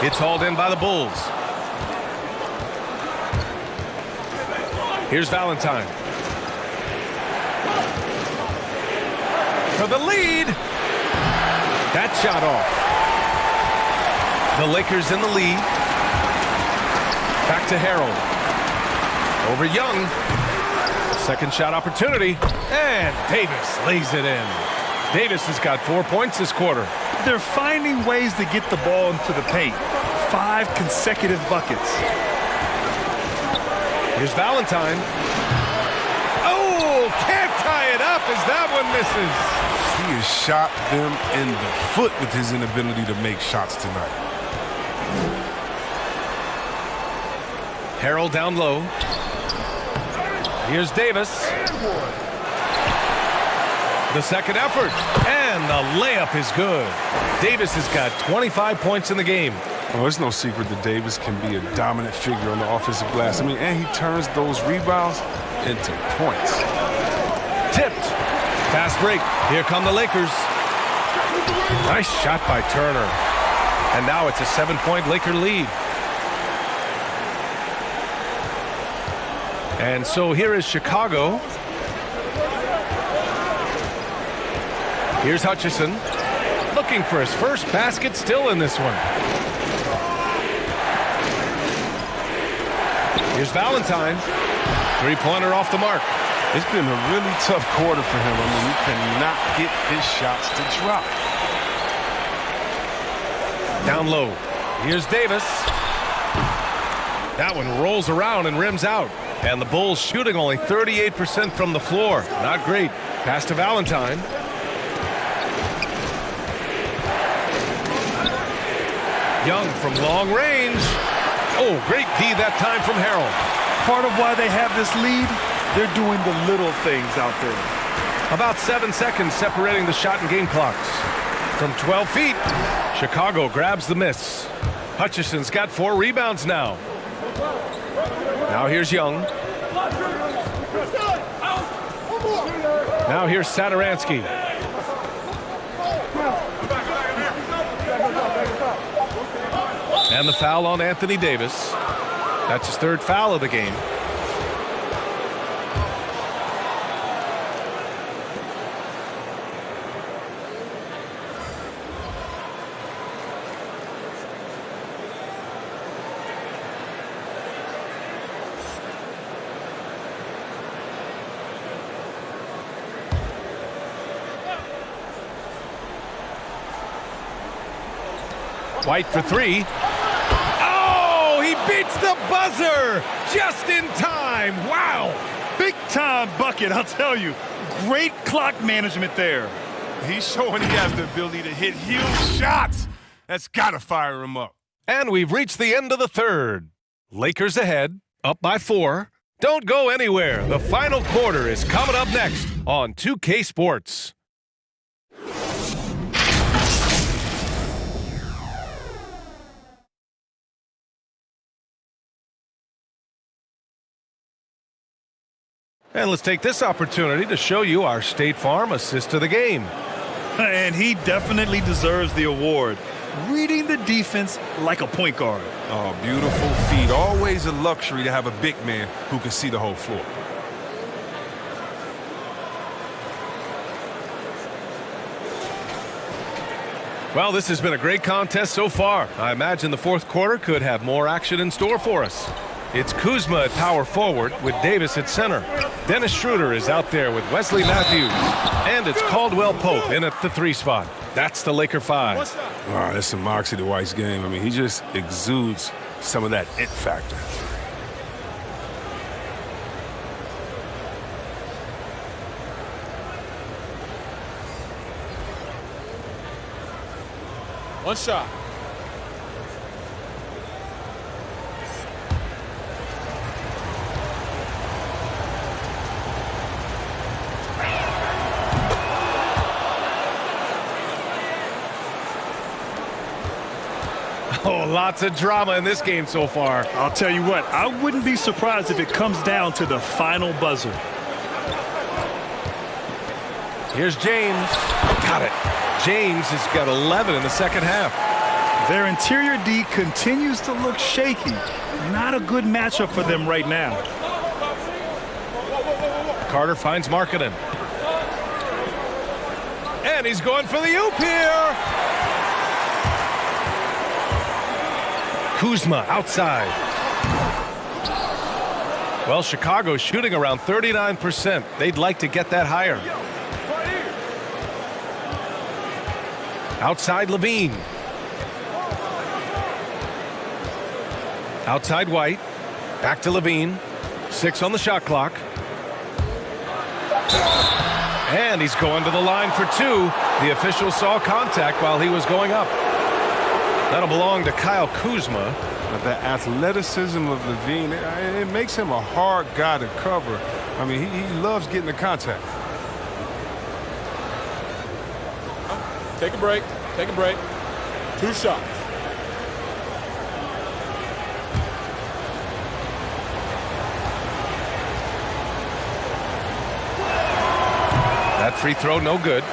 it's hauled in by the Bulls. Here's Valentine. For the lead. That shot off. The Lakers in the lead. Back to Harold. Over Young. Second shot opportunity. And Davis lays it in. Davis has got 4 points this quarter. They're finding ways to get the ball into the paint. 5 consecutive buckets. Here's Valentine. Oh, can't tie it up as that one misses. He has shot them in the foot with his inability to make shots tonight. Harold down low. Here's Davis. The second effort. And the layup is good. Davis has got 25 points in the game. Well, it's no secret that Davis can be a dominant figure on the offensive glass. I mean, and he turns those rebounds into points. Tipped. Fast break. Here come the Lakers. Nice shot by Turner. And now it's a 7-point Laker lead. And so here is Chicago. Here's Hutchison. Looking for his first basket still in this one. Here's Valentine. Three-pointer off the mark. It's been a really tough quarter for him. I mean, he cannot get his shots to drop. Down low. Here's Davis. That one rolls around and rims out. And the Bulls shooting only 38% from the floor. Not great. Pass to Valentine. Young from long range. Oh, great D that time from Harold. Part of why they have this lead, they're doing the little things out there. About 7 seconds separating the shot and game clocks. From 12 feet, Chicago grabs the miss. Hutchison's got 4 rebounds now. Now here's Young. Now here's Satoransky. And the foul on Anthony Davis. That's his 3rd foul of the game. White for 3. Oh, he beats the buzzer just in time. Wow. Big time bucket, I'll tell you. Great clock management there. He's showing he has the ability to hit huge shots. That's got to fire him up. And we've reached the end of the 3rd. Lakers ahead, up by 4. Don't go anywhere. The final quarter is coming up next on 2K Sports. And let's take this opportunity to show you our State Farm assist to the game. And he definitely deserves the award. Reading the defense like a point guard. Oh, beautiful feet. Always a luxury to have a big man who can see the whole floor. Well, this has been a great contest so far. I imagine the 4th quarter could have more action in store for us. It's Kuzma at power forward with Davis at center. Dennis Schroeder is out there with Wesley Matthews. And it's Caldwell Pope in at the 3 spot. That's the Laker 5. Wow, that's some moxie to White's game. I mean, he just exudes some of that it factor. One shot. Oh, lots of drama in this game so far. I'll tell you what, I wouldn't be surprised if it comes down to the final buzzer. Here's James. Got it. James has got 11 in the second half. Their interior D continues to look shaky. Not a good matchup for them right now. Carter finds Markkanen. And he's going for the oop here. Kuzma outside. Well, Chicago's shooting around 39%. They'd like to get that higher. Outside Levine. Outside White. Back to Levine. 6 on the shot clock. And he's going to the line for 2. The official saw contact while he was going up. That'll belong to Kyle Kuzma. But the athleticism of Levine, it makes him a hard guy to cover. I mean, he loves getting the contact. Take a break. Take a break. 2 shots. That free throw, no good.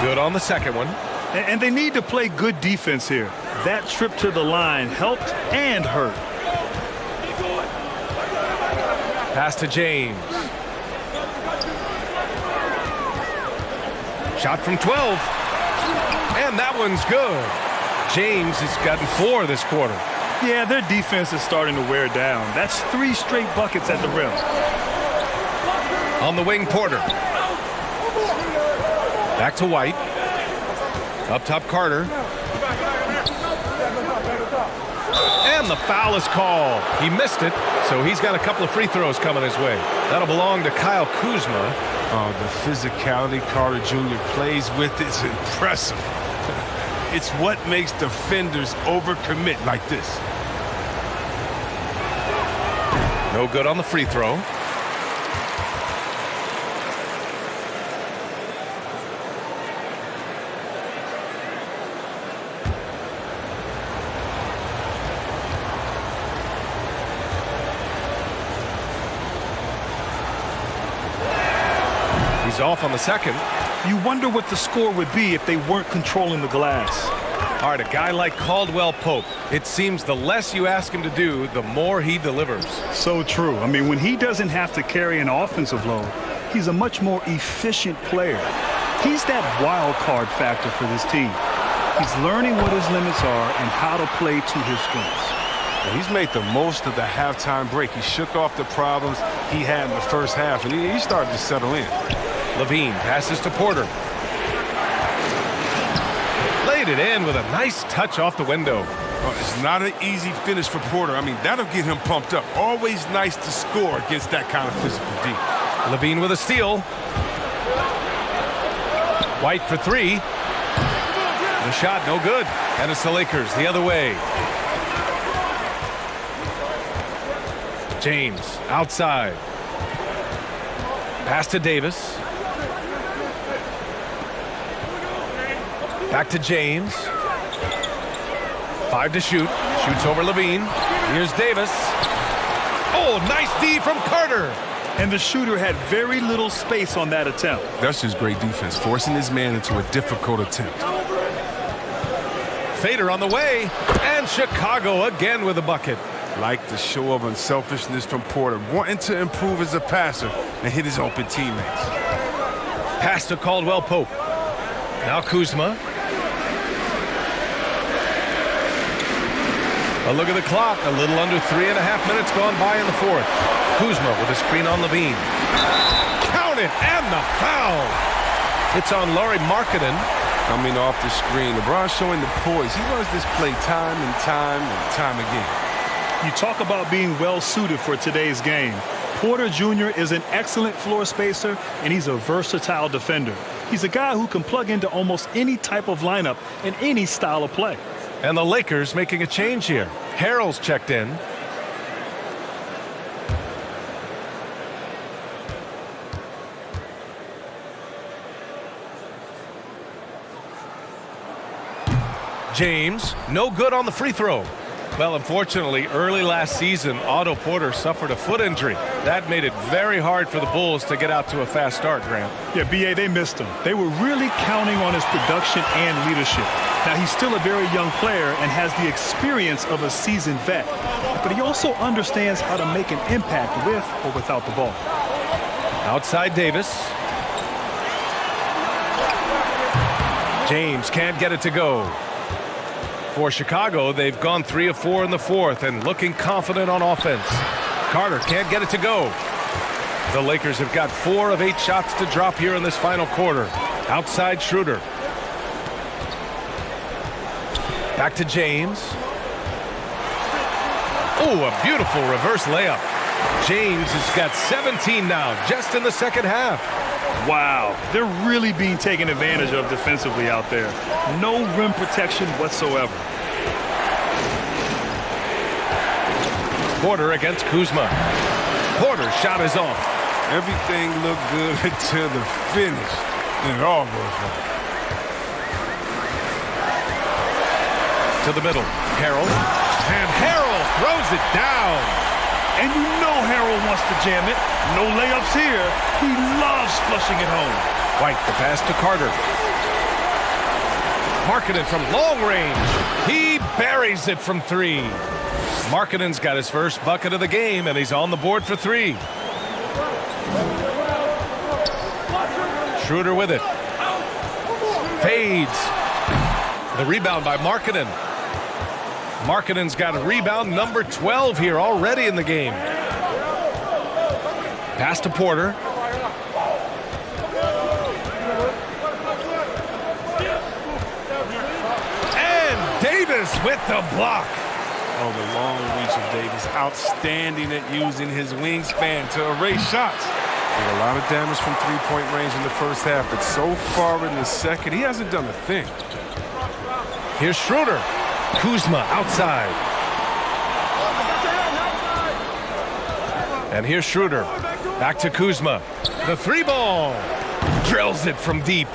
Good on the second one. And they need to play good defense here. That trip to the line helped and hurt. Pass to James. Shot from 12. And that one's good. James has gotten 4 this quarter. Yeah, their defense is starting to wear down. That's 3 straight buckets at the rim. On the wing, Porter. Back to White. Up top, Carter. And the foul is called. He missed it, so he's got a couple of free throws coming his way. That'll belong to Kyle Kuzma. Oh, the physicality Carter Jr. plays with is impressive. It's what makes defenders overcommit like this. No good on the free throw. He's off on the second. You wonder what the score would be if they weren't controlling the glass. All right, a guy like Caldwell Pope, it seems the less you ask him to do, the more he delivers. So true. I mean, when he doesn't have to carry an offensive load, he's a much more efficient player. He's that wild card factor for this team. He's learning what his limits are and how to play to his strengths. He's made the most of the halftime break. He shook off the problems he had in the first half, and he started to settle in. Levine passes to Porter. Laid it in with a nice touch off the window. Oh, it's not an easy finish for Porter. I mean, that'll get him pumped up. Always nice to score against that kind of physical D. Levine with a steal. White for 3. The shot no good. And it's the Lakers the other way. James outside. Pass to Davis. Back to James. 5 to shoot. Shoots over Levine. Here's Davis. Oh, nice D from Carter. And the shooter had very little space on that attempt. That's just great defense, forcing his man into a difficult attempt. Fader on the way. And Chicago again with a bucket. Like the show of unselfishness from Porter, wanting to improve as a passer and hit his open teammates. Pass to Caldwell Pope. Now Kuzma. A look at the clock. A little under 3.5 minutes gone by in the fourth. Kuzma with a screen on Levine. Count it, and the foul. It's on Lauri Markkanen. Coming off the screen, LeBron showing the poise. He runs this play time and time and time again. You talk about being well-suited for today's game. Porter Jr. is an excellent floor spacer, and he's a versatile defender. He's a guy who can plug into almost any type of lineup in any style of play. And the Lakers making a change here. Harrell's checked in. James, no good on the free throw. Well, unfortunately, early last season, Otto Porter suffered a foot injury. That made it very hard for the Bulls to get out to a fast start, Grant. Yeah, B.A., they missed him. They were really counting on his production and leadership. Now, he's still a very young player and has the experience of a seasoned vet. But he also understands how to make an impact with or without the ball. Outside Davis. James can't get it to go. For Chicago, they've gone 3 of 4 in the fourth and looking confident on offense. Carter can't get it to go. The Lakers have got 4 of 8 shots to drop here in this final quarter. Outside Schroeder. Back to James. Oh, a beautiful reverse layup. James has got 17 now, just in the second half. Wow, they're really being taken advantage of defensively out there. No rim protection whatsoever. Porter against Kuzma. Porter's shot is off. Everything looked good until the finish. And it all goes wrong. To the middle. Harrell. And Harrell throws it down. And you know Harrell wants to jam it. No layups here. He loves flushing it home. White, the pass to Carter. Markkanen from long range. He buries it from 3. Markkanen's got his first bucket of the game, and he's on the board for 3. Schroeder with it. Fades. The rebound by Markkanen. Markkanen's got a rebound number 12 here already in the game. Pass to Porter. And Davis with the block. Oh, the long reach of Davis. Outstanding at using his wingspan to erase shots. Did a lot of damage from three-point range in the first half, but so far in the second, he hasn't done a thing. Here's Schroeder. Kuzma outside. And here's Schroeder. Back to Kuzma. The 3-ball. Drills it from deep.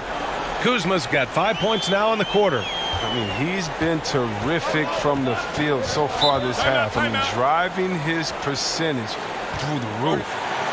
Kuzma's got 5 points now in the quarter. I mean, he's been terrific from the field so far this half. I mean, driving his percentage through the roof.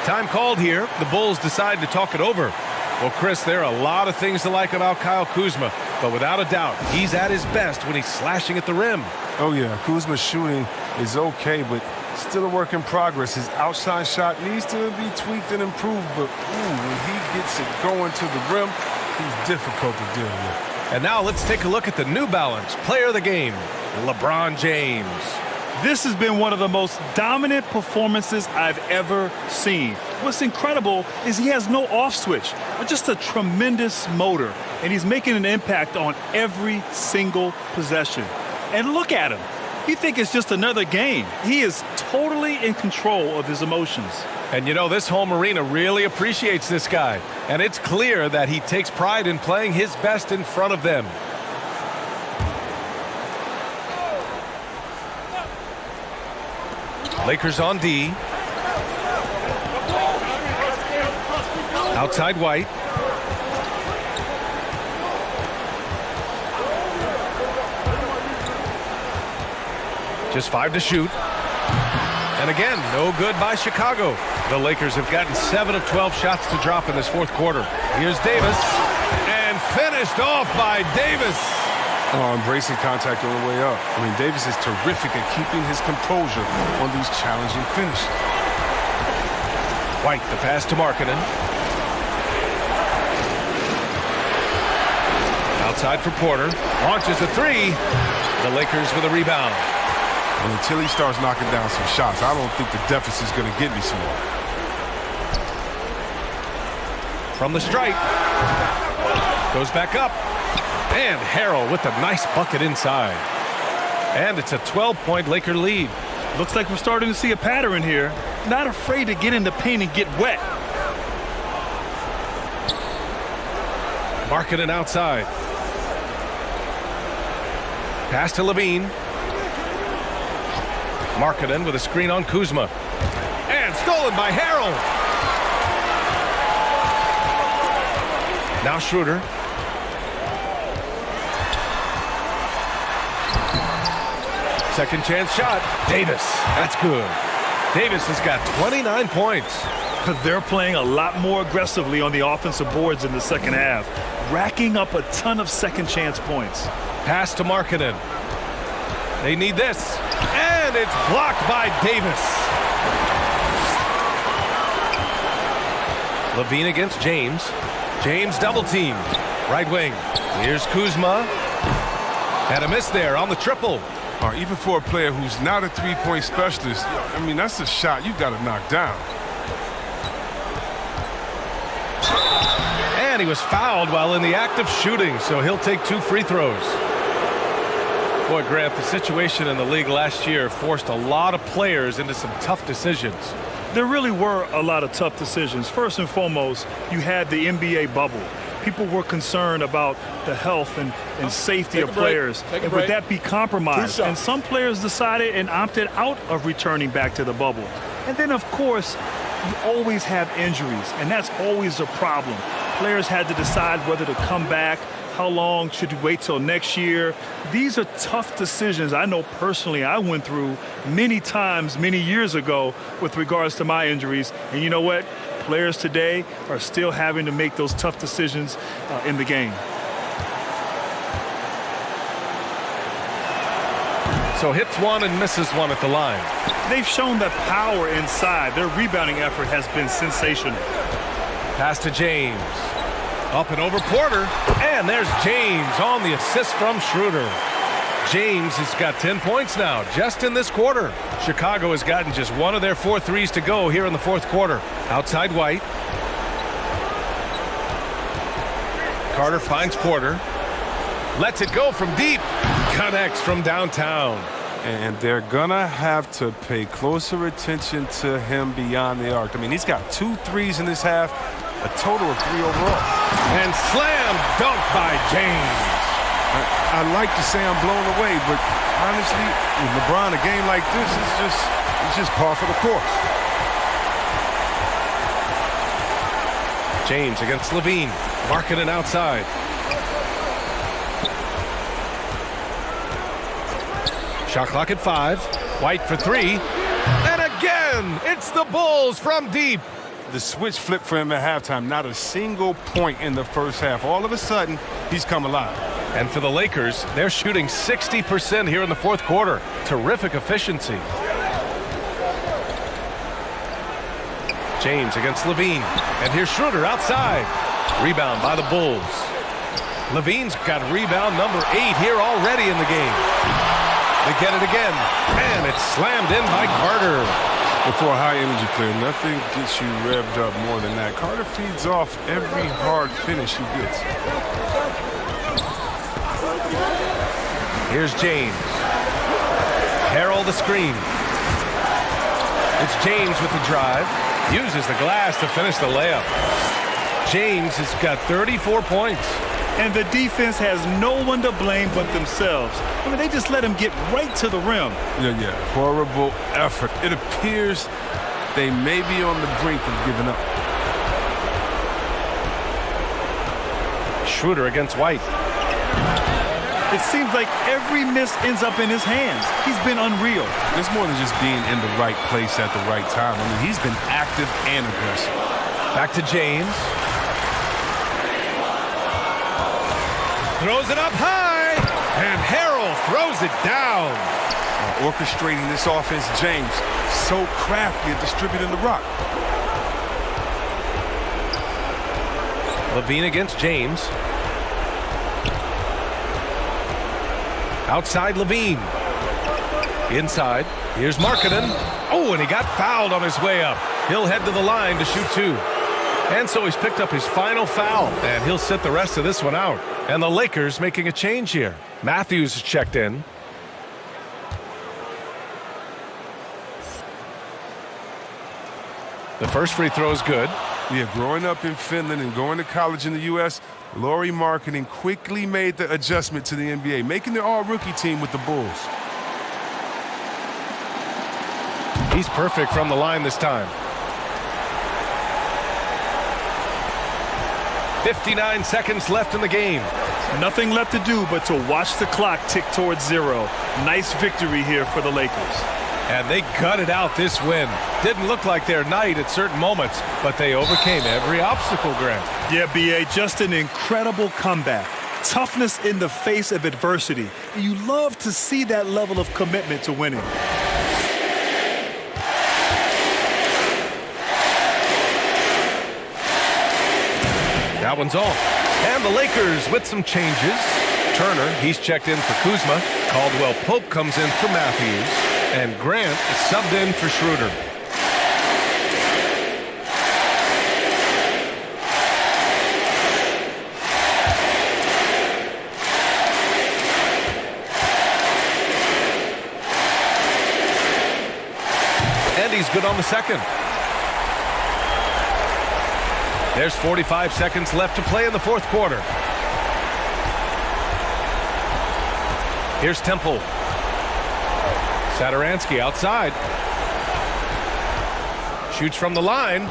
Time called here. The Bulls decide to talk it over. Well, Chris, there are a lot of things to like about Kyle Kuzma, but without a doubt, he's at his best when he's slashing at the rim. Oh, yeah. Kuzma's shooting is okay, but still a work in progress. His outside shot needs to be tweaked and improved, but when he gets it going to the rim, he's difficult to deal with. And now let's take a look at the New Balance player of the game, LeBron James. This has been one of the most dominant performances I've ever seen. What's incredible is he has no off switch, but just a tremendous motor, and he's making an impact on every single possession. And look at him. You think it's just another game. He is totally in control of his emotions. And you know, this home arena really appreciates this guy, and it's clear that he takes pride in playing his best in front of them. Lakers on D. Outside White. Just 5 to shoot. And again, no good by Chicago. The Lakers have gotten 7 of 12 shots to drop in this fourth quarter. Here's Davis. And finished off by Davis. Oh, embracing contact on the way up. I mean, Davis is terrific at keeping his composure on these challenging finishes. White, the pass to Markkanen. Outside for Porter. Launches a 3. The Lakers with a rebound. And until he starts knocking down some shots, I don't think the deficit's going to get any smaller. From the stripe. Goes back up. And Harrell with a nice bucket inside. And it's a 12-point Laker lead. Looks like we're starting to see a pattern here. Not afraid to get in the paint and get wet. Markkanen outside. Pass to Levine. Markkanen with a screen on Kuzma. And stolen by Harrell. Now Schroeder. Second chance shot. Davis. That's good. Davis has got 29 points. They're playing a lot more aggressively on the offensive boards in the second half, racking up a ton of second chance points. Pass to Markkanen. They need this. And it's blocked by Davis. Levine against James. James double teamed. Right wing. Here's Kuzma. Had a miss there on the triple. Or even for a player who's not a three-point specialist, I mean, that's a shot you got to knock down. And he was fouled while in the act of shooting, so he'll take 2 free throws. Boy, Grant, the situation in the league last year forced a lot of players into some tough decisions. There really were a lot of tough decisions. First and foremost, you had the NBA bubble. People were concerned about the health and safety of players. And would that be compromised? And some players decided and opted out of returning back to the bubble. And then, of course, you always have injuries, and that's always a problem. Players had to decide whether to come back. How long should you wait till next year? These are tough decisions. I know personally I went through many times, many years ago with regards to my injuries. And you know what? Players today are still having to make those tough decisions in the game. So hits one and misses one at the line. They've shown that power inside. Their rebounding effort has been sensational. Pass to James. Up and over Porter. And there's James on the assist from Schroeder. James has got 10 points now, just in this quarter. Chicago has gotten just one of their 4 threes to go here in the fourth quarter. Outside White. Carter finds Porter. Lets it go from deep. Connects from downtown. And they're going to have to pay closer attention to him beyond the arc. I mean, he's got 2 threes in this half, a total of 3 overall. And slam dunk by James. I like to say I'm blown away, but honestly, with LeBron, a game like this is just par for the course. James against Levine. Markkanen outside. Shot clock at 5. White for 3. And again, it's the Bulls from deep. The switch flipped for him at halftime. Not a single point in the first half. All of a sudden, he's come alive. And for the Lakers, they're shooting 60% here in the fourth quarter. Terrific efficiency. James against Levine. And here's Schroeder outside. Rebound by the Bulls. Levine's got rebound number 8 here already in the game. They get it again. And it's slammed in by Carter. But for a high-energy player, nothing gets you revved up more than that. Carter feeds off every hard finish he gets. Here's James. Harrell the screen. It's James with the drive. Uses the glass to finish the layup. James has got 34 points. And the defense has no one to blame but themselves. I mean, they just let him get right to the rim. Yeah. Horrible effort. It appears they may be on the brink of giving up. Schroeder against White. It seems like every miss ends up in his hands. He's been unreal. It's more than just being in the right place at the right time. I mean, he's been active and aggressive. Back to James. Throws it up high. And Harrell throws it down. Orchestrating this offense, James, so crafty at distributing the rock. Levine against James. Outside Levine. Inside. Here's Markkanen. Oh, and he got fouled on his way up. He'll head to the line to shoot 2. And so he's picked up his final foul, and he'll sit the rest of this one out. And the Lakers making a change here. Matthews is checked in. The first free throw is good. Yeah, growing up in Finland and going to college in the U.S., Lauri Markkanen quickly made the adjustment to the NBA, making the all-rookie team with the Bulls. He's perfect from the line this time. 59 seconds left in the game. Nothing left to do but to watch the clock tick towards 0. Nice victory here for the Lakers. And they gutted out this win. Didn't look like their night at certain moments, but they overcame every obstacle, Grant. Yeah, B.A., just an incredible comeback. Toughness in the face of adversity. You love to see that level of commitment to winning. That one's off. And the Lakers with some changes. Turner, he's checked in for Kuzma. Caldwell Pope comes in for Matthews. And Grant is subbed in for Schroeder. And he's good on the second. There's 45 seconds left to play in the fourth quarter. Here's Temple. Satoransky outside. Shoots from the line.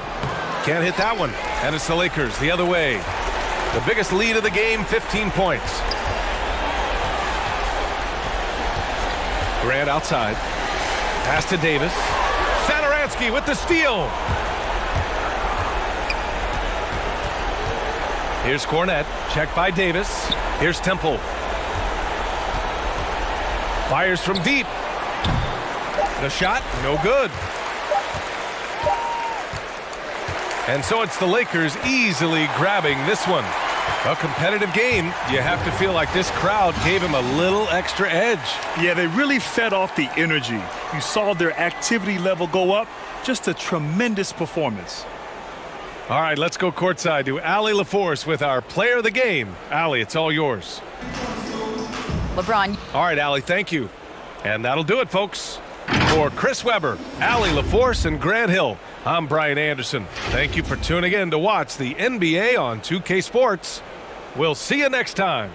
Can't hit that one. And it's the Lakers the other way. The biggest lead of the game, 15 points. Grant outside. Pass to Davis. Satoransky with the steal. Here's Cornette, checked by Davis. Here's Temple. Fires from deep. The shot, no good. And so it's the Lakers easily grabbing this one. A competitive game. You have to feel like this crowd gave him a little extra edge. Yeah, they really fed off the energy. You saw their activity level go up. Just a tremendous performance. All right, let's go courtside to Allie LaForce with our player of the game. Allie, it's all yours. LeBron. All right, Allie, thank you. And that'll do it, folks. For Chris Webber, Allie LaForce, and Grant Hill, I'm Brian Anderson. Thank you for tuning in to watch the NBA on 2K Sports. We'll see you next time.